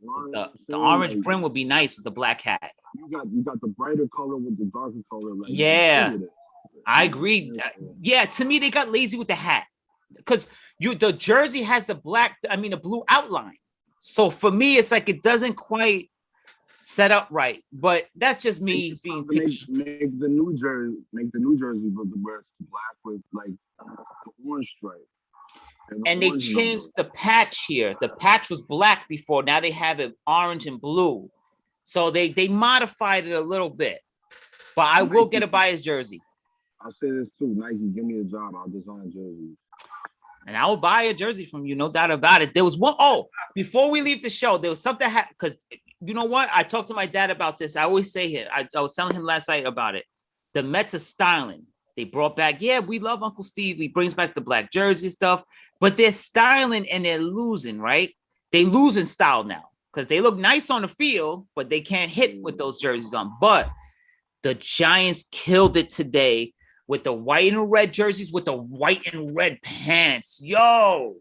You know what I'm The saying? orange Like brim would be nice with the black hat. you got the brighter color with the darker color. Like play Yeah, with it. I agree. Yeah, to me, they got lazy with the hat because the jersey has the the blue outline. So for me, it's like it doesn't quite set up right. But that's just me being picky. Make the new jersey with the where it's black with like the orange stripe. And they changed the patch here. The patch was black before. Now they have it orange and blue. So they modified it a little bit. But I will get a Bias jersey. I'll say this too. Nike, give me a job. I'll design jerseys. And I will buy a jersey from you, no doubt about it. There was one. Oh, before we leave the show, there was something because you know what? I talked to my dad about this. I always say it. I was telling him last night about it. The Mets are styling. They brought back, yeah, we love Uncle Steve. He brings back the black jersey stuff, but they're styling and they're losing, right? They losing style now because they look nice on the field, but they can't hit with those jerseys on. But the Giants killed it today with the white and red jerseys with the white and red pants. Yo,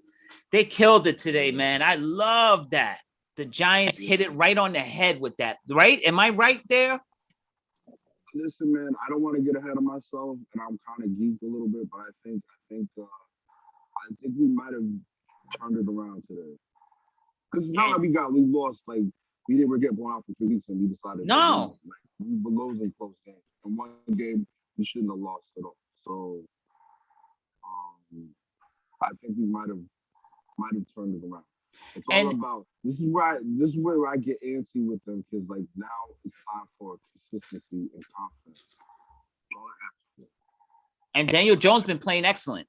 they killed it today, man. I love that. The Giants hit it right on the head with that, right? Am I right there? Listen, man, I don't want to get ahead of myself, and I'm kind of geeked a little bit, but I think we might have turned it around today. Because it's not like we lost, like we didn't get blown out for 2 weeks, and we decided no, we were losing close games. In one game, we shouldn't have lost at all. So, I think we might have turned it around. It's all about this is where I get antsy with them because like now it's time for consistency and confidence. And Daniel Jones been playing excellent.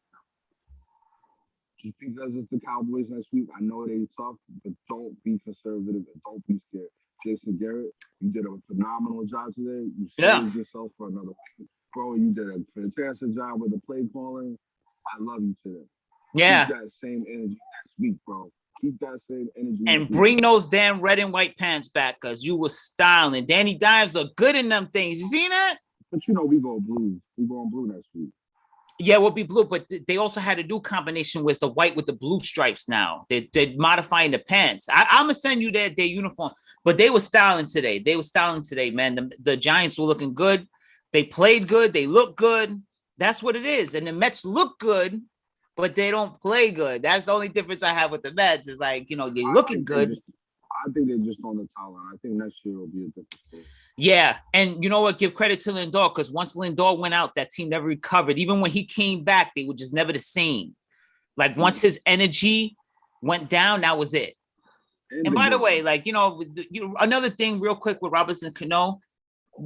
Just because it's the Cowboys next week, I know they tough, but don't be conservative and don't be scared. Jason Garrett, you did a phenomenal job today. You saved yourself for another week. Bro, you did a fantastic job with the play calling. I love you today. Yeah. Keep that same energy next week, bro. Keep that same energy. And bring those damn red and white pants back because you were styling. Danny Dimes are good in them things. You seen that? But you know we go blue. We going blue next week. Yeah, we'll be blue, but they also had a new combination with the white with the blue stripes now. They're modifying the pants. I'm going to send you their uniform. But they were styling today. Man. The Giants were looking good. They played good. They look good. That's what it is. And the Mets look good, but they don't play good. That's the only difference I have with the Mets is like, they're looking good. I think they're just on the towel. I think next year will be a different story. Yeah. And you know what? Give credit to Lindor because once Lindor went out, that team never recovered. Even when he came back, they were just never the same. Like once his energy went down, that was it. And by the way, like, another thing real quick with Robinson Cano,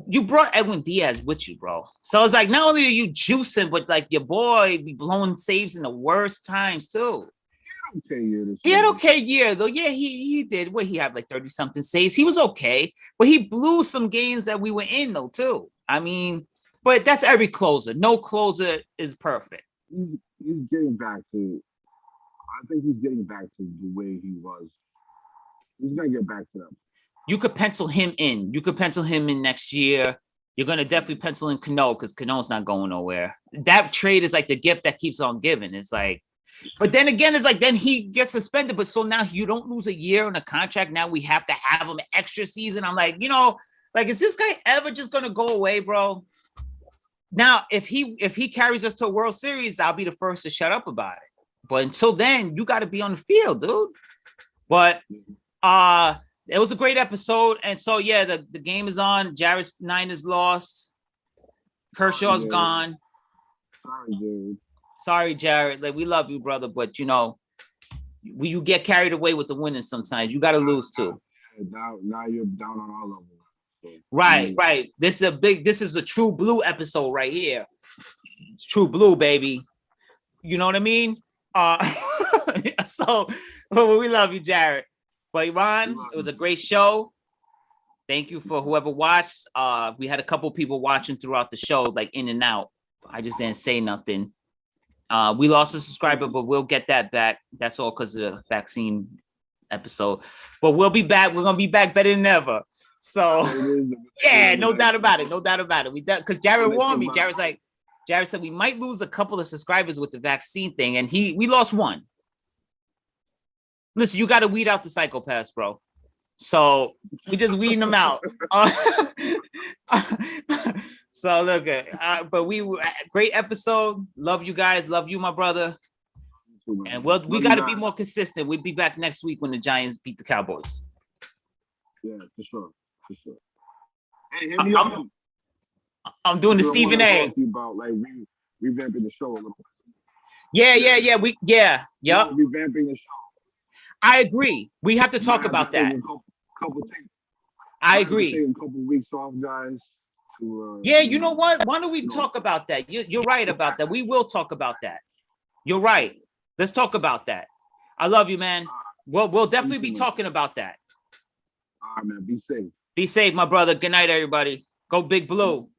you brought Edwin Diaz with you, bro. So it's like, not only are you juicing, but like your boy be blowing saves in the worst times too. He had okay year though. Yeah, he did. He had like 30 something saves. He was okay, but he blew some games that we were in though too. I mean, but that's every closer. No closer is perfect. He's getting back to. I think he's getting back to the way he was. He's gonna get back to them. You could pencil him in. You could pencil him in next year. You're gonna definitely pencil in Cano because Cano's not going nowhere. That trade is like the gift that keeps on giving. It's like. But then again, it's like then he gets suspended. But so now you don't lose a year on a contract. Now we have to have him extra season. I'm like, like is this guy ever just gonna go away, bro? Now, if he carries us to a World Series, I'll be the first to shut up about it. But until then, you got to be on the field, dude. But it was a great episode, and so yeah, the game is on. Jared's Niners lost. Kershaw's gone. Sorry, dude. Sorry, Jared. Like we love you, brother, but you get carried away with the winning sometimes. You got to lose too. Now you're down on our level. So, right. This is a true blue episode right here. It's true blue, baby. You know what I mean? So we love you, Jared. But Ron, it was a great show. Thank you for whoever watched. We had a couple people watching throughout the show, like in and out. I just didn't say nothing. We lost a subscriber, but we'll get that back. That's all because of the vaccine episode. But we'll be back. We're going to be back better than ever. So It is- yeah, it no is doubt like- about it. No doubt about it. We because Jared Listen, warned me. my- Jared said we might lose a couple of subscribers with the vaccine thing, and we lost one. Listen, you got to weed out the psychopaths, bro. So we just weeding them out. So look, but great episode. Love you guys. Love you, my brother. And we Love you got to be guys. more consistent. We'll be back next week when the Giants beat the Cowboys. Yeah, for sure. Hey, hit me up. I'm doing the I wanna Stephen A. talk to you about like revamping the show a little. Yeah. Yep. Revamping the show. I agree. We have to talk Might have about to take that. a couple things. I Might have to agree. take a couple weeks off, guys. To Yeah, you know what? Why don't we talk about that? You're right about that. We will talk about that. You're right. Let's talk about that. I love you, man. We'll definitely be talking about that. All right, man. Be safe. Be safe, my brother. Good night, everybody. Go Big Blue.